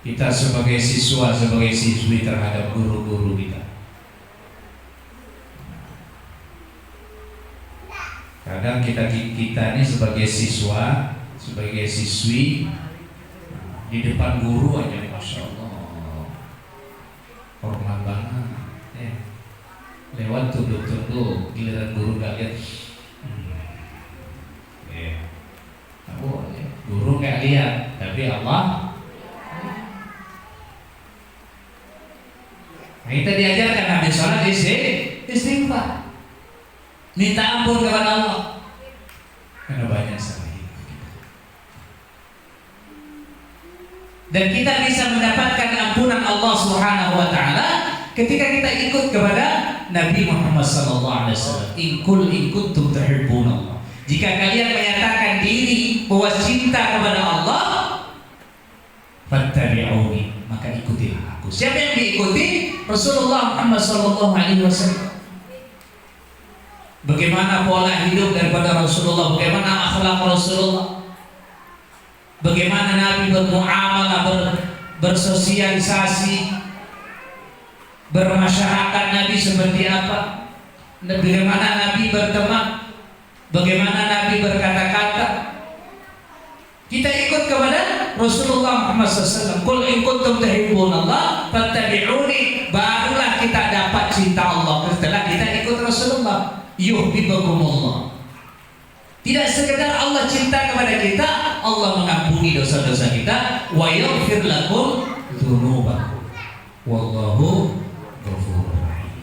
Speaker 1: Kita sebagai siswa, sebagai siswi terhadap guru-guru kita. Kadang kita ini sebagai siswa, sebagai siswi di depan guru aja, masya Allah, hormat banget. Lewat tunduk-tunduk, giliran guru gak lihat. Guru gak lihat, tapi Allah. Kita diajarkan habis sholat istighfar, minta ampun kepada Allah, karena banyak salah hidup kita. Dan kita bisa mendapatkan ampunan Allah Subhanahu wa Ta'ala ketika kita ikut kepada Nabi Muhammad SAW. In kuntum tuhibbunallah. Jika kalian menyatakan diri bahwa cinta kepada Allah, fattabi'uni, maka ikutilah aku. Siapa yang diikuti? Rasulullah Muhammad sallallahu alaihi wasallam. Bagaimana pola hidup daripada Rasulullah, bagaimana akhlak Rasulullah, bagaimana Nabi bermuamalah, bersosialisasi, bermasyarakat Nabi seperti apa, bagaimana Nabi berteman, bagaimana Nabi berkata-kata. Kita ikut kepada Rasulullah Muhammad SAW. Qul in kuntum tuhibbunallah fattabi'uni. Barulah kita dapat cinta Allah setelah kita ikut Rasulullah. Yuhibbukumullah. Tidak sekedar Allah cinta kepada kita, Allah mengampuni dosa-dosa kita, wa yaghfir lakum dzunubakum. Wallahu ghafurur rahim.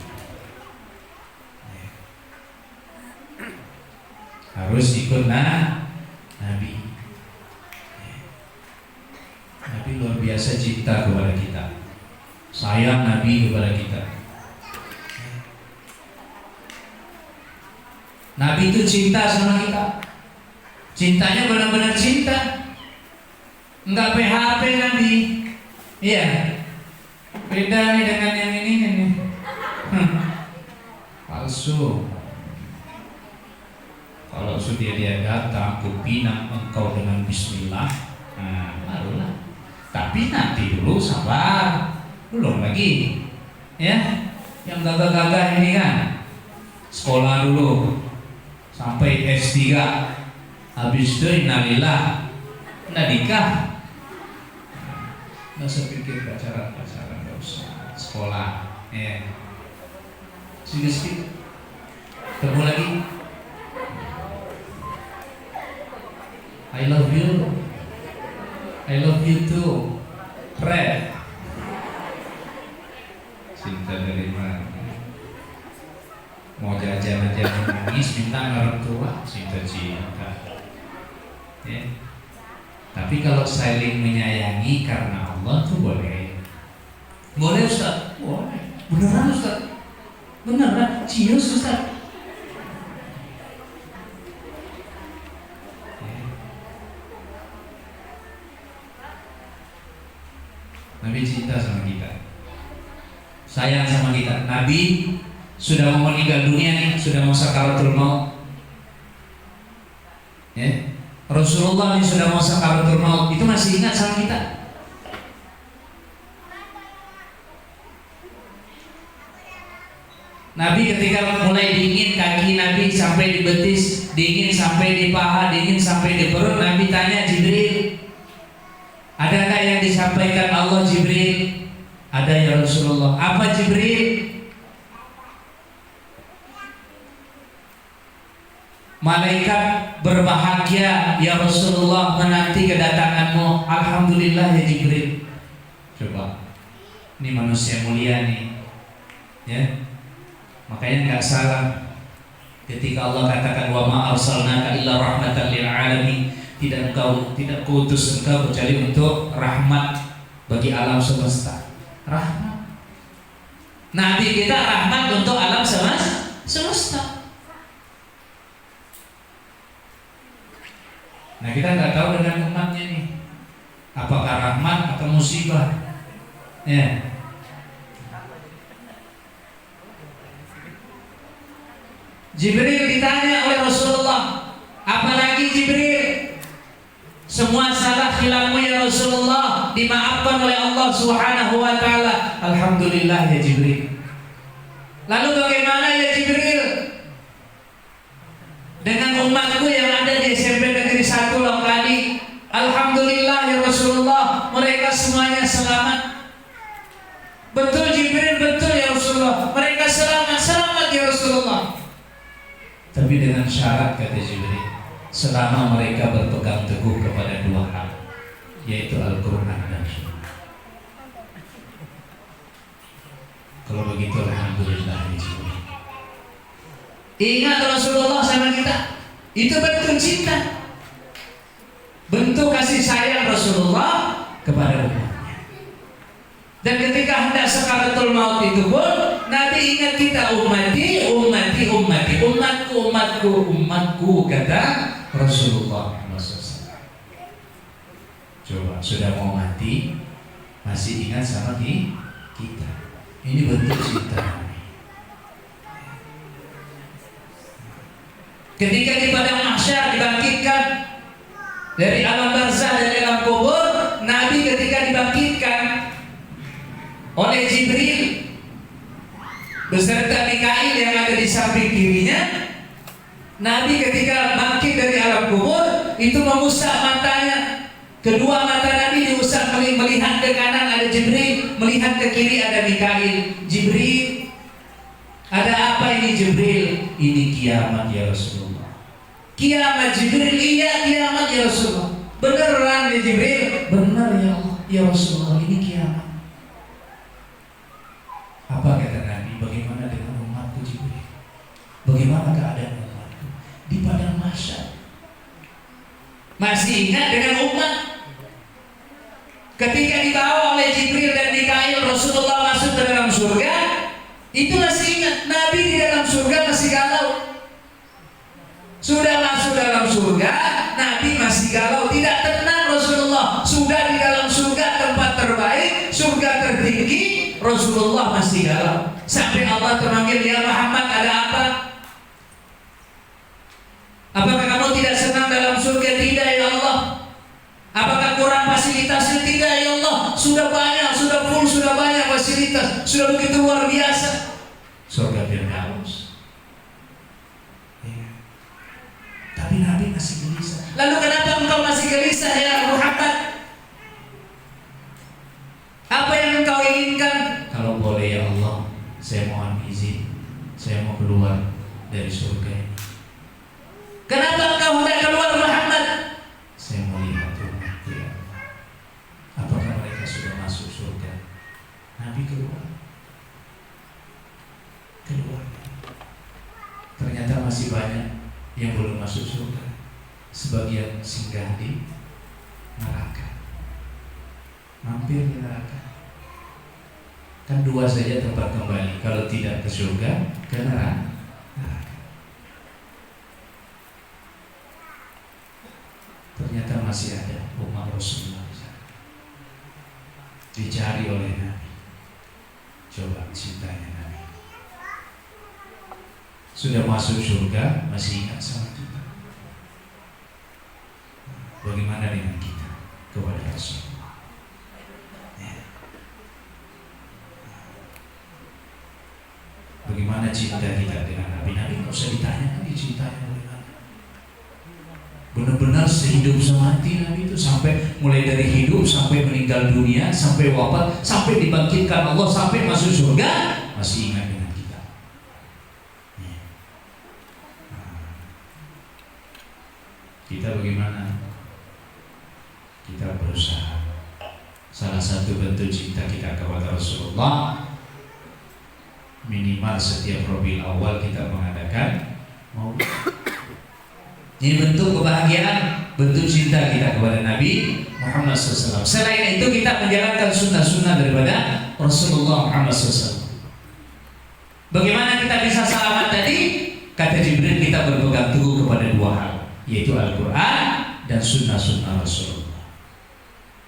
Speaker 1: Harus ikut Nabi. Nabi luar biasa cinta kepada kita, sayang Nabi kepada kita. Nabi itu cinta sama kita, cintanya benar-benar cinta, enggak PHP Nabi. Iya, beda nih dengan yang ini nih. Palsu. Kalau sudah dia datang, aku pinang engkau dengan Bismillah, nah barulah. Tapi nanti dulu sabar, belum lagi, ya. Yang gagah-gagah ini kan sekolah dulu sampai S3, habis itu innalillah, nggak nikah, nggak usah pikir pacaran, nggak usah, sekolah, ya. Sedikit, ketemu lagi. I love you. I love you too. Red. Cinta dari mana? Mau jajan aja nangis minta orang tua, cinta. Ya. Tapi kalau saling menyayangi karena Allah tuh boleh. Boleh Ustaz? Boleh. Beneran Ustaz? Beneran? Cius Ustaz? Nabi cinta sama kita, sayang sama kita. Nabi sudah mau meninggal dunia nih, sudah mau sakaratul maut. Ya, Rasulullah ini sudah mau sakaratul maut, itu masih ingat sama kita. Nabi ketika mulai dingin kaki Nabi sampai di betis, dingin sampai di paha, dingin sampai di perut, Nabi tanya Jibril, adakah yang disampaikan Allah Jibril? Ada ya Rasulullah. Apa Jibril? Malaikat berbahagia ya Rasulullah menanti kedatanganmu. Alhamdulillah ya Jibril. Coba, ini manusia mulia nih, ya. Makanya nggak salah ketika Allah katakan wa ma arsalnaka illa rahmatan lil alamin. Tidak kuutus engkau kecuali untuk rahmat bagi alam semesta. Rahmat. Nabi kita rahmat untuk alam semesta. Nah kita nggak tahu dengan umatnya nih, apakah rahmat atau musibah. Ya. Jibril ditanya oleh Rasulullah, apalagi Jibril? Semua salah khilafmu ya Rasulullah dimaafkan oleh Allah Subhanahu wa taala. Alhamdulillah ya Jibril. Lalu bagaimana ya Jibril dengan umatku yang ada di SMP Negeri 1 Lokali? Alhamdulillah ya Rasulullah, mereka semuanya selamat. Betul Jibril, betul ya Rasulullah, mereka selamat ya Rasulullah. Tapi dengan syarat kata Jibril, selama mereka berpegang teguh kepada dua hal, yaitu Al-Quran dan Sunnah. Kalau begitu alhamdulillah. Ingat Rasulullah sama kita, itu bentuk cinta, bentuk kasih sayang Rasulullah kepada umatnya. Dan ketika hendak sakaratul maut itu pun Nabi ingat kita, umatku kata Rasulullah SAW. Coba sudah mau mati, masih ingat sama kita. Ini bentuk cinta. Ketika di padang mahsyar dibangkitkan dari alam barzah, dari alam kubur, Nabi ketika dibangkitkan oleh Jibril beserta Mikail yang ada di samping kirinya, Nabi ketika bangkit dari alam kubur itu mengusap matanya. Kedua mata Nabi diusap, melihat ke kanan ada Jibril, melihat ke kiri ada Mikail. Jibril, ada apa ini Jibril? Ini kiamat ya Rasulullah. Kiamat Jibril, iya kiamat ya Rasulullah. Beneran ya Jibril? Benar ya Allah, ya Rasulullah, ini kiamat. Apa kata Nabi? Bagaimana dengan umatku Jibril? Bagaimana keadaan umatku di padang mahsyar? Masih ingat dengan umat? Ketika dibawa oleh Jibril dan Mikail Rasulullah masuk ke dalam surga, itu masih ingat. Nabi di dalam surga masih galau. Sudah masuk dalam surga, Nabi masih galau, tidak tenang Rasulullah. Sudah di dalam surga, tempat terbaik, surga tertinggi, Rasulullah masih galau. Sampai Allah terpanggil, ya Muhammad, ada apa? Apakah kamu tidak senang dalam surga? Tidak ya Allah. Apakah kurang fasilitasnya? Tidak ya Allah. Sudah banyak, sudah full, sudah banyak fasilitas, sudah begitu luar biasa. Surga Firdaus. Tapi Nabi masih gelisah. Lalu kenapa engkau masih gelisah ya Muhammad? Apa yang engkau inginkan? Kalau boleh ya Allah, saya mohon izin, saya mau keluar dari surga ini. Kenapa engkau hendak keluar Muhammad? Saya mau lihat umatku ya Allah. Apakah mereka sudah masuk surga? Nabi keluar. Ternyata masih banyak yang belum masuk surga. Sebagian singgah di neraka, mampir di neraka. Kan dua saja tempat kembali, kalau tidak ke surga, ke neraka. Ternyata masih ada umat Rasulullah dicari oleh Nabi. Coba cintanya Nabi. Sudah masuk surga, masih ingat sama kita. Bagaimana dengan kita kepada Rasulullah? Ya. Bagaimana cinta kita dengan Nabi? Nabi nggak usah ditanya lagi cintanya oleh Nabi. Benar-benar sehidup semati Nabi itu, sampai mulai dari hidup sampai meninggal dunia, sampai wafat, sampai dibangkitkan Allah, sampai masuk surga, masih ingat dengan kita. Ya. Kita bagaimana? Kita berusaha. Salah satu bentuk cinta kita kepada Rasulullah, minimal setiap Rabiul Awal kita mengadakan maulid. Ini bentuk kebahagiaan, bentuk cinta kita kepada Nabi Muhammad SAW. Selain itu kita menjalankan sunnah-sunnah daripada Rasulullah Muhammad SAW. Bagaimana kita bisa selamat tadi? Kata Jibril, kita berpegang teguh kepada dua hal, yaitu Al-Quran dan sunnah-sunnah Rasulullah.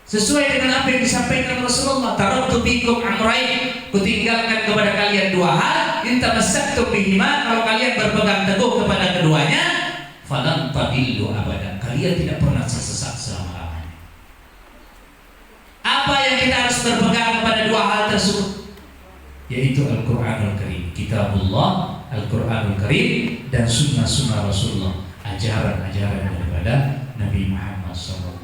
Speaker 1: Sesuai dengan apa yang disampaikan Rasulullah, taraktu bikum amrayn, kutinggalkan kepada kalian dua hal, in tamassaktum bihima, kalau kalian berpegang teguh kepada keduanya, falan tadillu abadan, kalian tidak pernah tersesat selama-lamanya. Apa yang kita harus berpegang kepada dua hal tersebut? Yaitu Al-Quranul Karim, Kitabullah, Al-Quranul Karim, dan sunnah-sunnah Rasulullah, ajaran-ajaran daripada Nabi Muhammad SAW.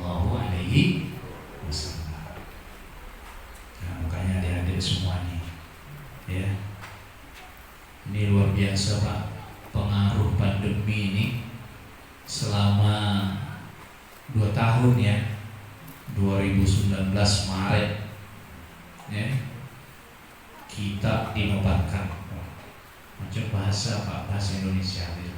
Speaker 1: Nah, makanya adik-adik semuanya, ya, ini luar biasa Pak, pengaruh pandemi ini selama 2 tahun ya, 2019 Maret ya, kita dinobatkan. Macam bahasa Pak, bahasa Indonesia ya.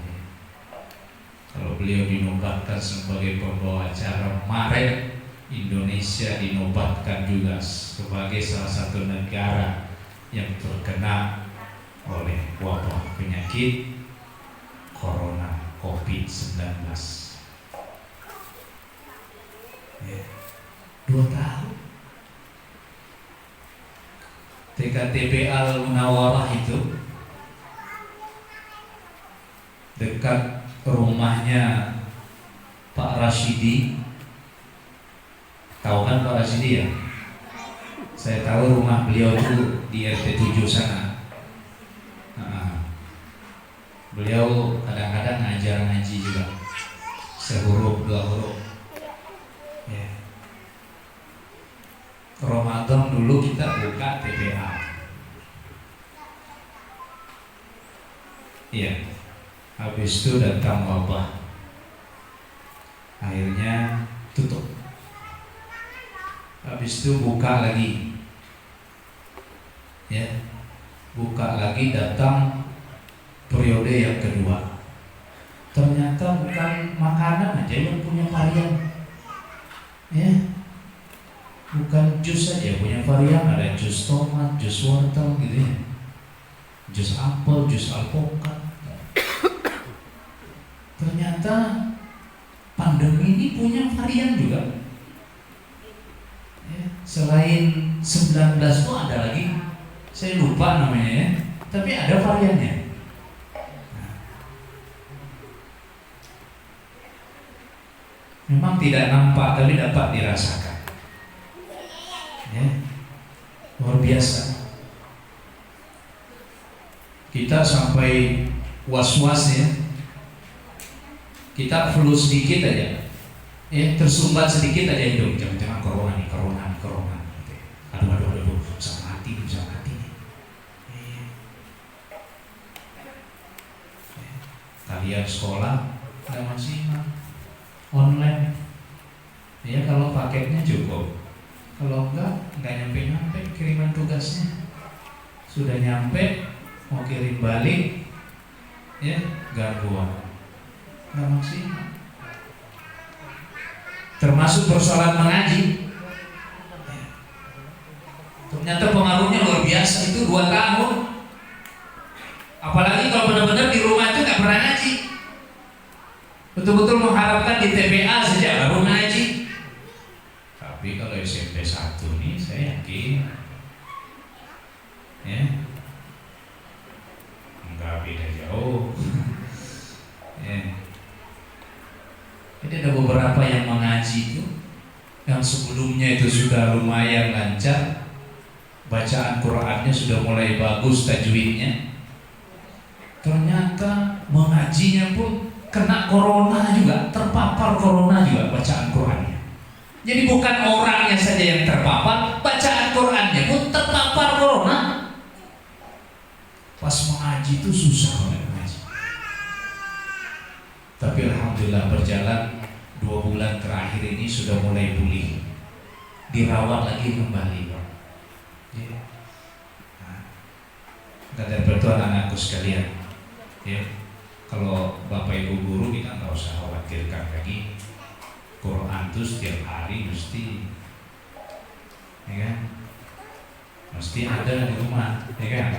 Speaker 1: Kalau beliau dinobatkan sebagai pembawa acara Maret, Indonesia dinobatkan juga sebagai salah satu negara yang terkena oleh wabah penyakit Corona COVID-19. Ya. 2 tahun. dekat TPA Al-Munawarah itu, dekat rumahnya Pak Rashidi. Tahu kan Pak Rashidi ya? Saya tahu rumah beliau itu di RT 7 sana. Beliau kadang-kadang ngajar ngaji juga, sehuruf dua huruf. Ya. Ramadan dulu kita buka TPA. Iya. Habis itu datang wabah. Akhirnya tutup. Habis itu buka lagi. Ya. Buka lagi, datang periode yang kedua. Ternyata bukan makanan aja yang punya varian. Ya. Bukan jus saja punya varian, ada jus tomat, jus wortel gitu ya. Jus apel, jus alpukat. Ternyata pandemi ini punya varian juga. Ya. Selain 19 itu ada lagi, saya lupa namanya ya, tapi ada variannya. Memang tidak nampak tapi dapat dirasakan. Ya, luar biasa. Kita sampai was-was ya. Kita flu sedikit aja, ya tersumbat sedikit aja hidung. Jangan-jangan corona nih, corona. Aduh, bisa mati. Kalian sekolah ada masih online, ya kalau paketnya cukup, kalau enggak nyampe kiriman tugasnya. Sudah nyampe mau kirim balik, ya gangguan, enggak maksimal. Termasuk persoalan mengaji, ternyata pengaruhnya luar biasa. Itu 2 tahun, apalagi kalau benar-benar di rumah itu nggak pernah ngaji. Betul-betul mengharapkan di TPA saja baru ngaji. Tapi kalau SMP 1 nih saya yakin ya enggak beda jauh. Ya. Jadi ada beberapa yang mengaji itu yang sebelumnya itu sudah lumayan lancar, bacaan Qur'annya sudah mulai bagus, tajwidnya. Ternyata mengajinya pun kena corona juga, terpapar corona juga bacaan Qur'annya. Jadi bukan orangnya saja yang terpapar, bacaan Qur'annya pun terpapar corona. Pas mengaji itu susah banget mengaji. Tapi alhamdulillah berjalan 2 bulan terakhir ini sudah mulai pulih, dirawat lagi kembali. Ya. Kata pertuan anakku sekalian, ya. Kalau Bapak Ibu guru kita nggak usah khawatirkan lagi. Quran itu setiap hari mesti, ya kan? Mesti ada di rumah, ya kan?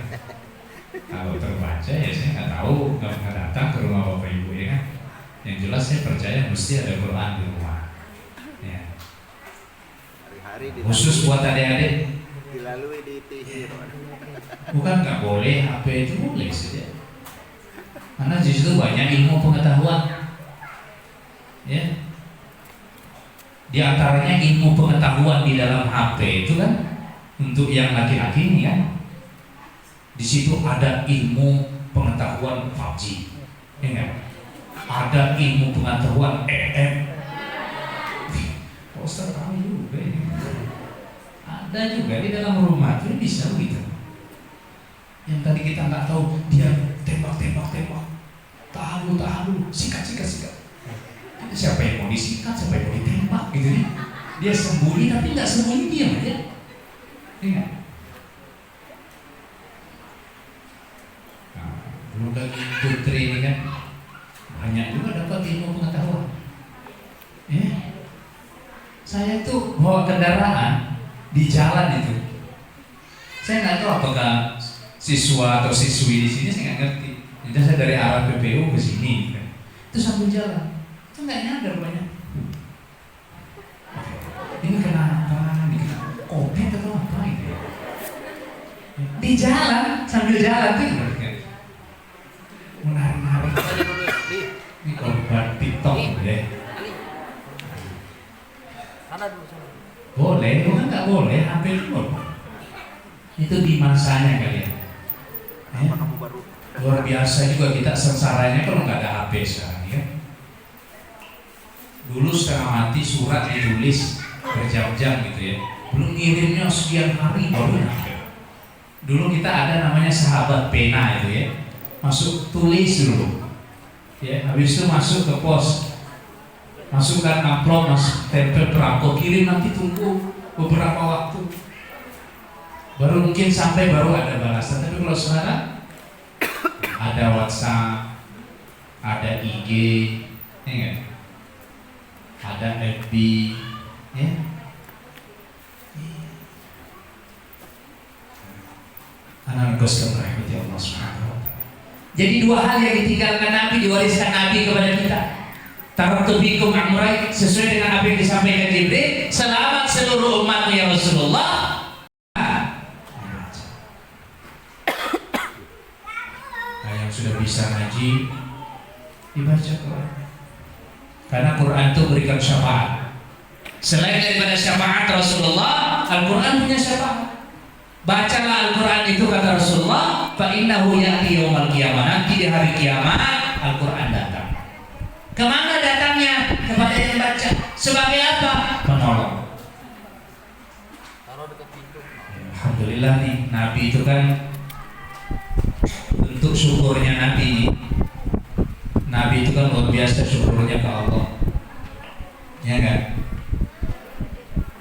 Speaker 1: Kalau terbaca ya saya nggak tahu, nggak datang ke rumah Bapak Ibu, ya kan? Yang jelas saya percaya mesti ada Quran di rumah. Ya. Khusus buat adik-adik.
Speaker 2: Dilalui di TV.
Speaker 1: Bukan nggak boleh, HP itu boleh saja. Karena di situ banyak ilmu pengetahuan, ya. Di antaranya ilmu pengetahuan di dalam HP itu kan untuk yang laki-laki ini kan. Di situ ada ilmu pengetahuan PUBG, ya kan? Ada ilmu pengetahuan EM. Ustaz tahu juga ini. Ada juga di dalam rumah itu bisa gitu. Yang tadi kita nggak tahu, dia tembak, tahan dulu, sikat. Siapa yang mau disikat, siapa yang mau ditembak gitu nih. Dia sembunyi tapi nggak sembunyi, diam aja. Ingat. Nah, belum lagi putri ini kan banyak juga dapat ilmu pengetahuan. Saya tuh bawa kendaraan di jalan itu, saya nggak tahu apakah siswa atau siswi di sini, saya nggak ngerti. Jadi saya dari arah PPU ke sini, itu sambil jalan, itu nggak nyadar banyak. Ini kenapa? Ini kenapa? Covid atau apa ini? di jalan sambil jalan tuh menari-nari. Ini korban TikTok ya. Boleh, bukan nggak boleh, hampir boleh. Itu di masanya kalian. Ya. Luar biasa juga kita sengsaranya kalau nggak ada HP sekarang ya. Dulu setengah mati surat ditulis berjam-jam gitu ya. Belum ngirimnya sekian hari baru nyampe. Dulu kita ada namanya sahabat pena itu ya. Masuk tulis dulu. Ya, habis itu masuk ke pos. Masukkan amplop, tempel perangko, kirim, nanti tunggu beberapa waktu. Baru mungkin sampai baru ada balasan. Tapi kalau sekarang ada WhatsApp, ada IG, ya kan? Ada FB, ya. Anak Gusti rahmati Allah Subhanahu wa taala. Jadi dua hal yang ditinggalkan Nabi, diwariskan Nabi kepada kita. Taraktu bikum amrai, sesuai dengan apa yang disampaikan Jibril. Selamat seluruh umatmu ya Rasulullah. Nah, yang sudah bisa ngaji dibaca Quran. Karena Quran itu berikan syafaat. Selain daripada syafaat Rasulullah, Al-Quran punya syafaat. Bacalah Al-Quran itu kata Rasulullah, fa innahu ya'ti yaumal qiyamah. Nanti di hari kiamat Al-Quran datang. Kemana datangnya? Kepada yang baca. Sebagai apa? Penolong. Alhamdulillah nih, Nabi itu kan bentuk syukurnya Nabi nih. Nabi itu kan luar biasa syukurnya ke Allah. Ya kan?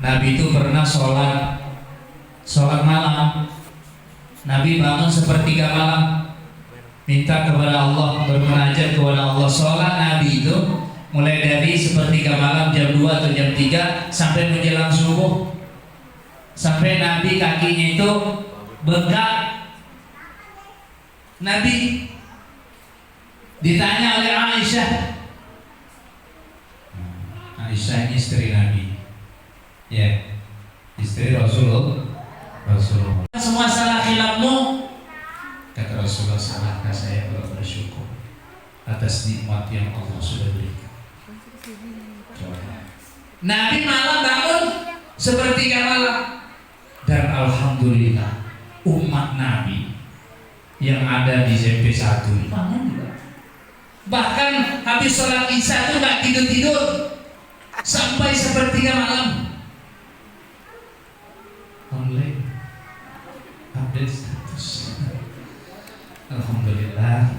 Speaker 1: Nabi itu pernah sholat malam. Nabi bangun sepertiga malam, minta kepada Allah, bermunajat kepada Allah. Sholat Nabi itu mulai dari sepertiga malam jam 2 atau jam 3 sampai menjelang subuh. Sampai Nabi kakinya itu bengkak. Nabi ditanya oleh Aisyah. Aisyah ini istri Nabi. Ya, istri Rasulullah. Semua salah khilafmu, kata Rasulullah, salahkah saya kalau bersyukur atas nikmat yang Allah sudah berikan. Nabi malam bangun sepertiga malam, dan alhamdulillah umat Nabi yang ada di ZP1 bangun juga. Bahkan habis sholat isya itu nggak tidur sampai sepertiga malam. Online update status. Alhamdulillah,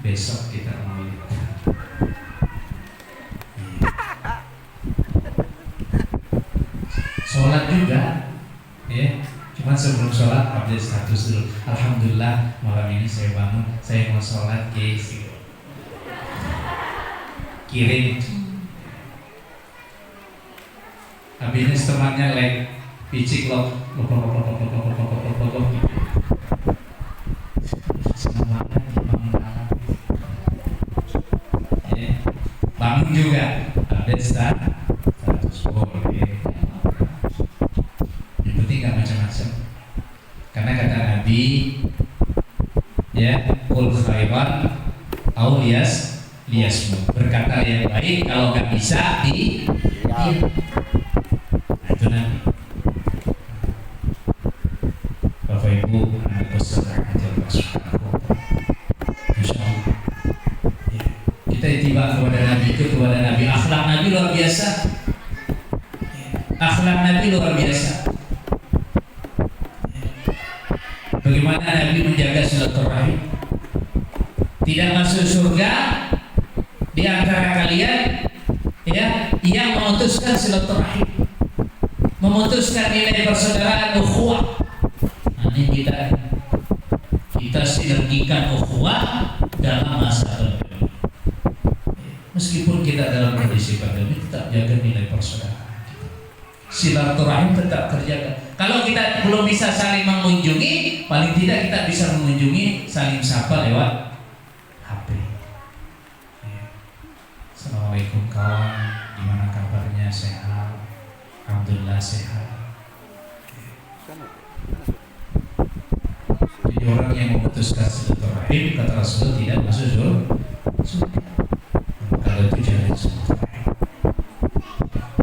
Speaker 1: besok kita maulid. Sholat juga, ya. Cuma sebelum sholat update status dulu. Alhamdulillah malam ini saya bangun, saya mau sholat guys. Kirim. Habis ini temannya like picik loh. Bangun juga update status boleh. Yang penting gak macam-macam. Karena kata Nabi, ya, kul khairan au liasmu, berkata yang baik, kalau gak bisa di nah, itu Nabi. Bapak Ibu, anak besar aja Masya Allah. Ya. Kita itiba kepada Nabi itu, kepada Nabi. Akhlak Nabi luar biasa. Ya. Akhlak Nabi luar biasa. Ya. Bagaimana Nabi menjaga silaturahim? Tidak masuk surga di antara kalian, ya, yang memutuskan silaturahim, memutuskan nilai persaudaraan ukhuwah. Ini kita sinergikan ukhuwah dalam masa pandemi. Meskipun kita dalam kondisi pandemi, tetap jaga nilai persaudaraan. Silaturahim tetap terjaga. Kalau kita belum bisa saling mengunjungi, paling tidak kita bisa mengunjungi, saling sapa lewat HP. Assalamualaikum kawan, gimana kabarnya, sehat? Alhamdulillah sehat. orang yang memutuskan silaturahim kata Rasulullah tidak masuk surga. Kalau itu jangan silaturahim.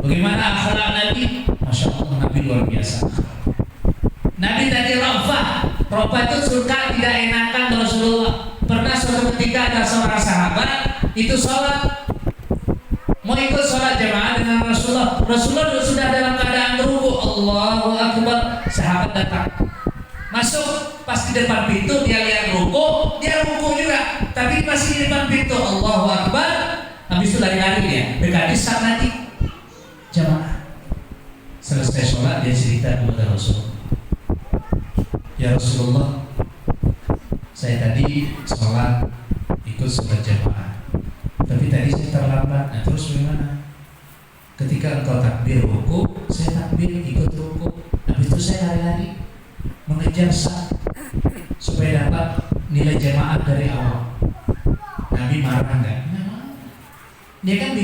Speaker 1: Bagaimana akhlak Nabi? Masya Allah, Nabi luar biasa. Nabi tadi Rafah itu suka tidak enakan Rasulullah. Pernah suatu ketika ada seorang sahabat itu sholat, mau ikut sholat jamaah dengan Rasulullah. Rasulullah sudah dalam keadaan ruku, Allahu Akbar. Sahabat datang, masuk pas di depan pintu, dia lihat ruku, dia ruku juga, tapi masih di depan pintu, Allahu Akbar. Habis itu lari-lari dia, dekati saat nanti jamaah. Selesai sholat dia cerita kepada Rasulullah, ya Rasulullah, saya tadi sholat ikut sholat jamaah, tapi tadi saya terlambat. Nah terus bagaimana? Ketika engkau takbir ruku, saya takbir ikut ruku. Habis itu saya lari-lari mengejar saf supaya dapat nilai jamaah dari awal. Nabi marah enggak? Dia kan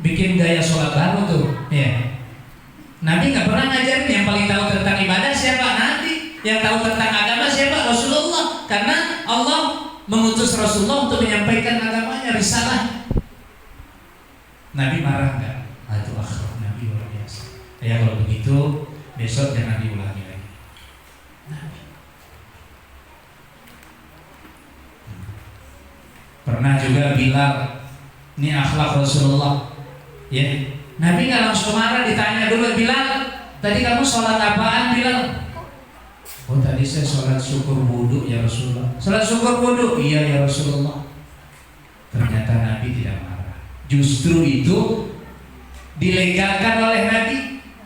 Speaker 1: bikin gaya sholat baru tuh, ya. Nabi nggak pernah ngajarin. Yang paling tahu tentang ibadah siapa? Nabi. Yang tahu tentang agama siapa? Rasulullah. Karena Allah mengutus Rasulullah untuk menyampaikan agamanya, risalah. Nabi marah nggak? Itu akhlak Nabi luar biasa. Ya kalau begitu besok jangan diulangi lagi. Nabi. Pernah juga Bilal, ini akhlak Rasulullah. Ya, Nabi nggak langsung marah, ditanya dulu, Bilal, tadi kamu sholat apaan, Bilal? Oh tadi saya sholat syukur wudu ya Rasulullah. Sholat syukur wudu? Iya ya Rasulullah. Ternyata Nabi tidak marah. Justru itu dilegalkan oleh Nabi,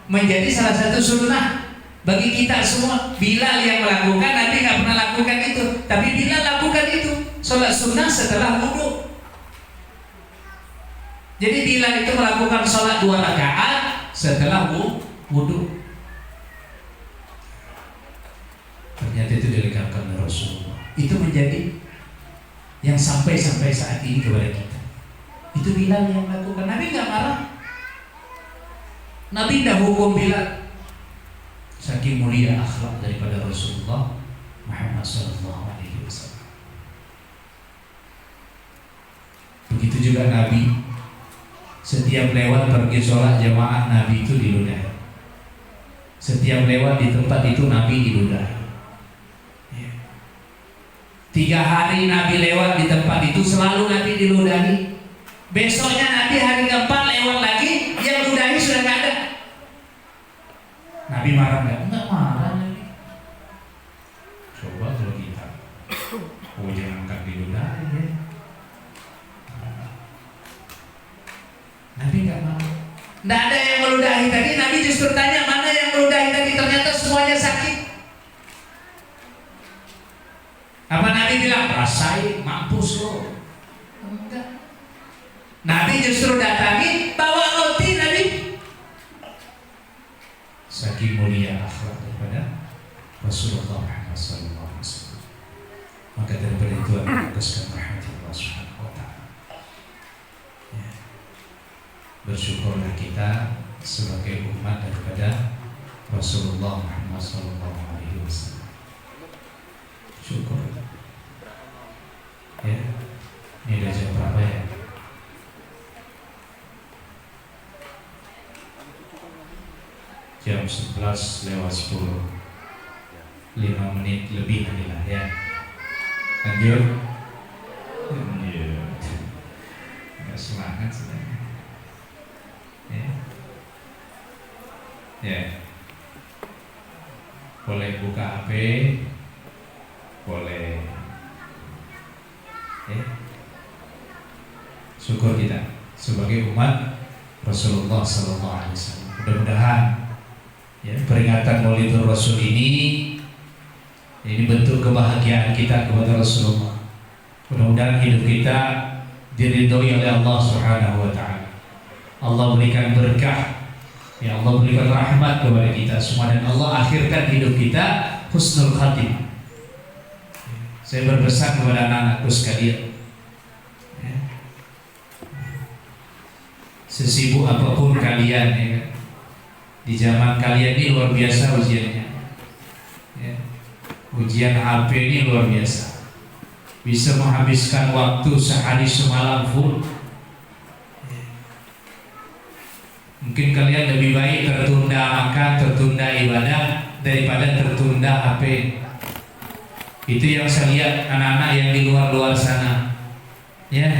Speaker 1: menjadi salah satu sunnah bagi kita semua. Bilal yang melakukan, Nabi nggak pernah lakukan itu, tapi Bilal lakukan itu. Sholat sunnah setelah wudu. Jadi Bilal itu melakukan sholat 2 rakaat setelah wudu. Ternyata itu dilegalkan oleh Rasulullah. Itu menjadi yang sampai saat ini kepada kita. Itu Bilal yang melakukan. Nabi nggak marah. Nabi tidak hukum Bilal. Saking mulia akhlak daripada Rasulullah Muhammad SAW. Begitu juga Nabi, setiap lewat pergi sholat jamaah Nabi itu diludahi. Setiap lewat di tempat itu Nabi diludahi. 3 hari Nabi lewat di tempat itu selalu Nabi diludahi. Besoknya Nabi hari keempat lewat lagi, yang ludahi sudah nggak ada. Nabi marah nggak? Enggak marah Nabi. Coba kalau kita, jangan angkat diludahi ya. Nabi nggak marah. Nggak ada yang meludahi tadi. Nabi justru tanya mana yang meludahi tadi. Ternyata semuanya sakit. Apa Nabi bilang? Rasain, mampus lo. Enggak. Nabi justru datangi, bawa roti Nabi. Saking mulia akhlak daripada Rasulullah Muhammad SAW. Maka daripada itu fokuskan rahmat Allah Subhanahu wa Ta'ala. Ya. Bersyukurlah kita sebagai umat daripada Rasulullah Muhammad SAW. Syukur. Ya, ini udah jam berapa ya? Jam 11:10. 5 menit lebih inilah ya. Lanjut. Nggak semangat sebenarnya. Ya. Ya. Boleh buka HP. Boleh. Ya. Syukur kita sebagai umat Rasulullah SAW. Mudah-mudahan ya, peringatan Maulidur Rasul ini bentuk kebahagiaan kita kepada Rasulullah. Mudah-mudahan hidup kita diridhoi oleh Allah Subhanahu wa Ta'ala. Allah berikan berkah, ya Allah berikan rahmat kepada kita semua, dan Allah akhirkan hidup kita husnul khatimah. Saya berpesan kepada anak-anakku sekalian, ya, sesibuk apapun kalian, ya kan, di zaman kalian ini luar biasa ujiannya. Ya. Ujian HP ini luar biasa, bisa menghabiskan waktu sehari semalam full. Mungkin kalian lebih baik tertunda makan, tertunda ibadah daripada tertunda HP. Itu yang saya lihat anak-anak yang di luar sana, ya.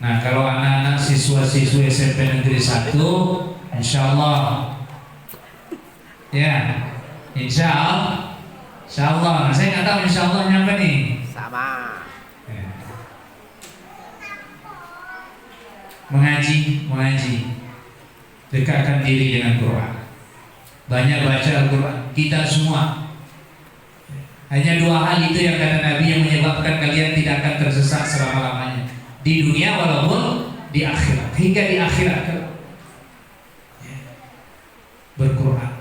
Speaker 1: Nah, kalau anak-anak siswa-siswa SMP Negeri 1, insya Allah, ya, insya Allah. Nah, saya nggak tahu insya Allah nyampe nih.
Speaker 2: Sama.
Speaker 1: Mengaji, dekatkan diri dengan Quran. Banyak baca Al-Quran. Kita semua. Hanya 2 hal itu yang kata Nabi yang menyebabkan kalian tidak akan tersesat selama-lamanya. Di dunia walaupun di akhirat. Hingga di akhirat berquran.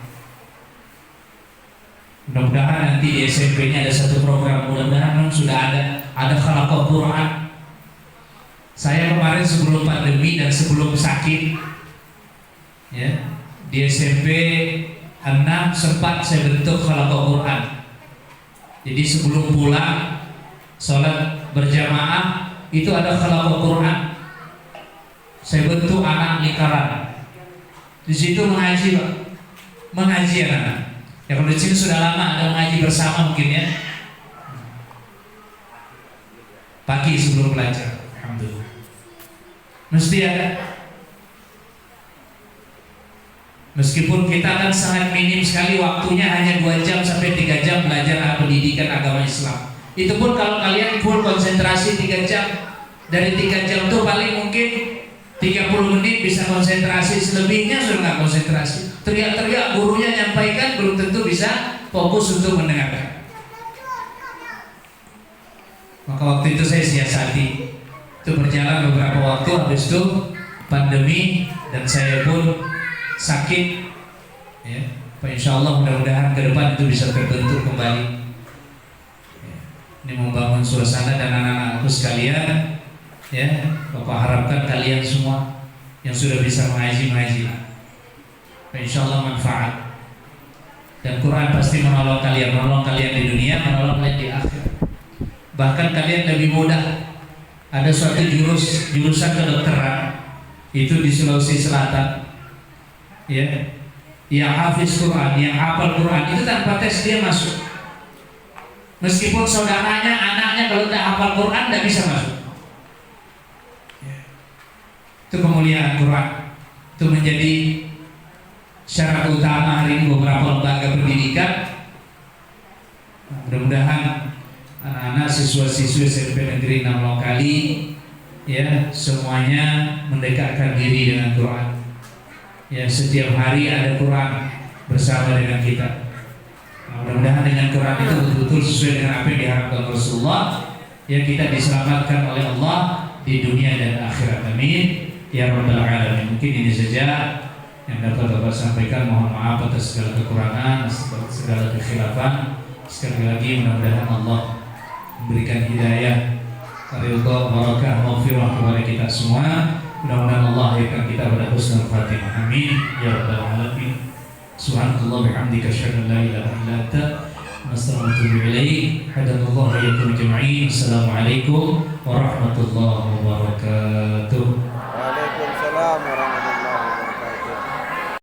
Speaker 1: Mudah-mudahan nanti di SMP-nya ada satu program. Mudah-mudahan memang sudah ada khalaqah Quran. Saya kemarin sebelum pandemi dan sebelum sakit, ya, di SMP 6 sempat saya bentuk khalaqah Quran. Jadi sebelum pulang sholat berjamaah itu ada khalaqah Quran. Saya bentuk anak lingkaran. Di situ mengaji, Pak. Mengaji anak. Ya kalau di sini sudah lama ada mengaji bersama mungkin ya. Pagi sebelum belajar. Alhamdulillah. Mesti ada. Meskipun kita kan sangat minim sekali waktunya, hanya 2 jam sampai 3 jam belajar pendidikan agama Islam. Itu pun kalau kalian full konsentrasi 3 jam. Dari 3 jam itu paling mungkin 30 menit bisa konsentrasi, selebihnya sudah nggak konsentrasi. Teriak-teriak gurunya nyampaikan, belum tentu bisa fokus untuk mendengarkan. Maka waktu itu saya siasati. Itu berjalan beberapa waktu, habis itu pandemi dan saya pun sakit. Ya, insya Allah mudah-mudahan ke depan itu bisa terbentuk kembali. Ya, ini membangun suasana dan anak-anakku sekalian. Ya, Bapak harapkan kalian semua yang sudah bisa mengaji. Insya Allah manfaat. Dan Quran pasti menolong kalian di dunia, menolong kalian di akhirat. Bahkan kalian lebih mudah. Ada suatu jurusan kedokteran itu di Sulawesi Selatan, ya, yang hafiz Quran, yang hafal Quran itu tanpa tes dia masuk. Meskipun saudaranya, anaknya kalau tidak hafal Quran tidak bisa masuk. Itu kemuliaan Quran. Itu menjadi syarat utama hari ini beberapa lembaga pendidikan. Mudah-mudahan anak-anak siswa-siswi SMP Negeri 6 Lokali, ya, semuanya mendekatkan diri dengan Quran. Ya, setiap hari ada Quran bersama dengan kita. Mudah-mudahan dengan Quran itu betul-betul sesuai dengan apa yang diharapkan Rasulullah, ya, kita diselamatkan oleh Allah di dunia dan akhirat. Amin ya rabbal alamin. Mungkin ini saja yang dapat Bapak sampaikan. Mohon maaf atas segala kekurangan, segala kekhilafan. Sekali lagi mudah-mudahan Allah memberikan hidayah, ridha, barakah, maghfirah kepada kita semua. Mudah-mudahan Allah akan kita pada husnul khatimah. Amin ya rabbal alamin. Subhanallah bihamdika asyhadu an la ilaha illa anta astaghfiruka wa atubu ilaik. Hadanallahu wa iyyakum ajma'in. Assalamualaikum warahmatullahi wabarakatuh.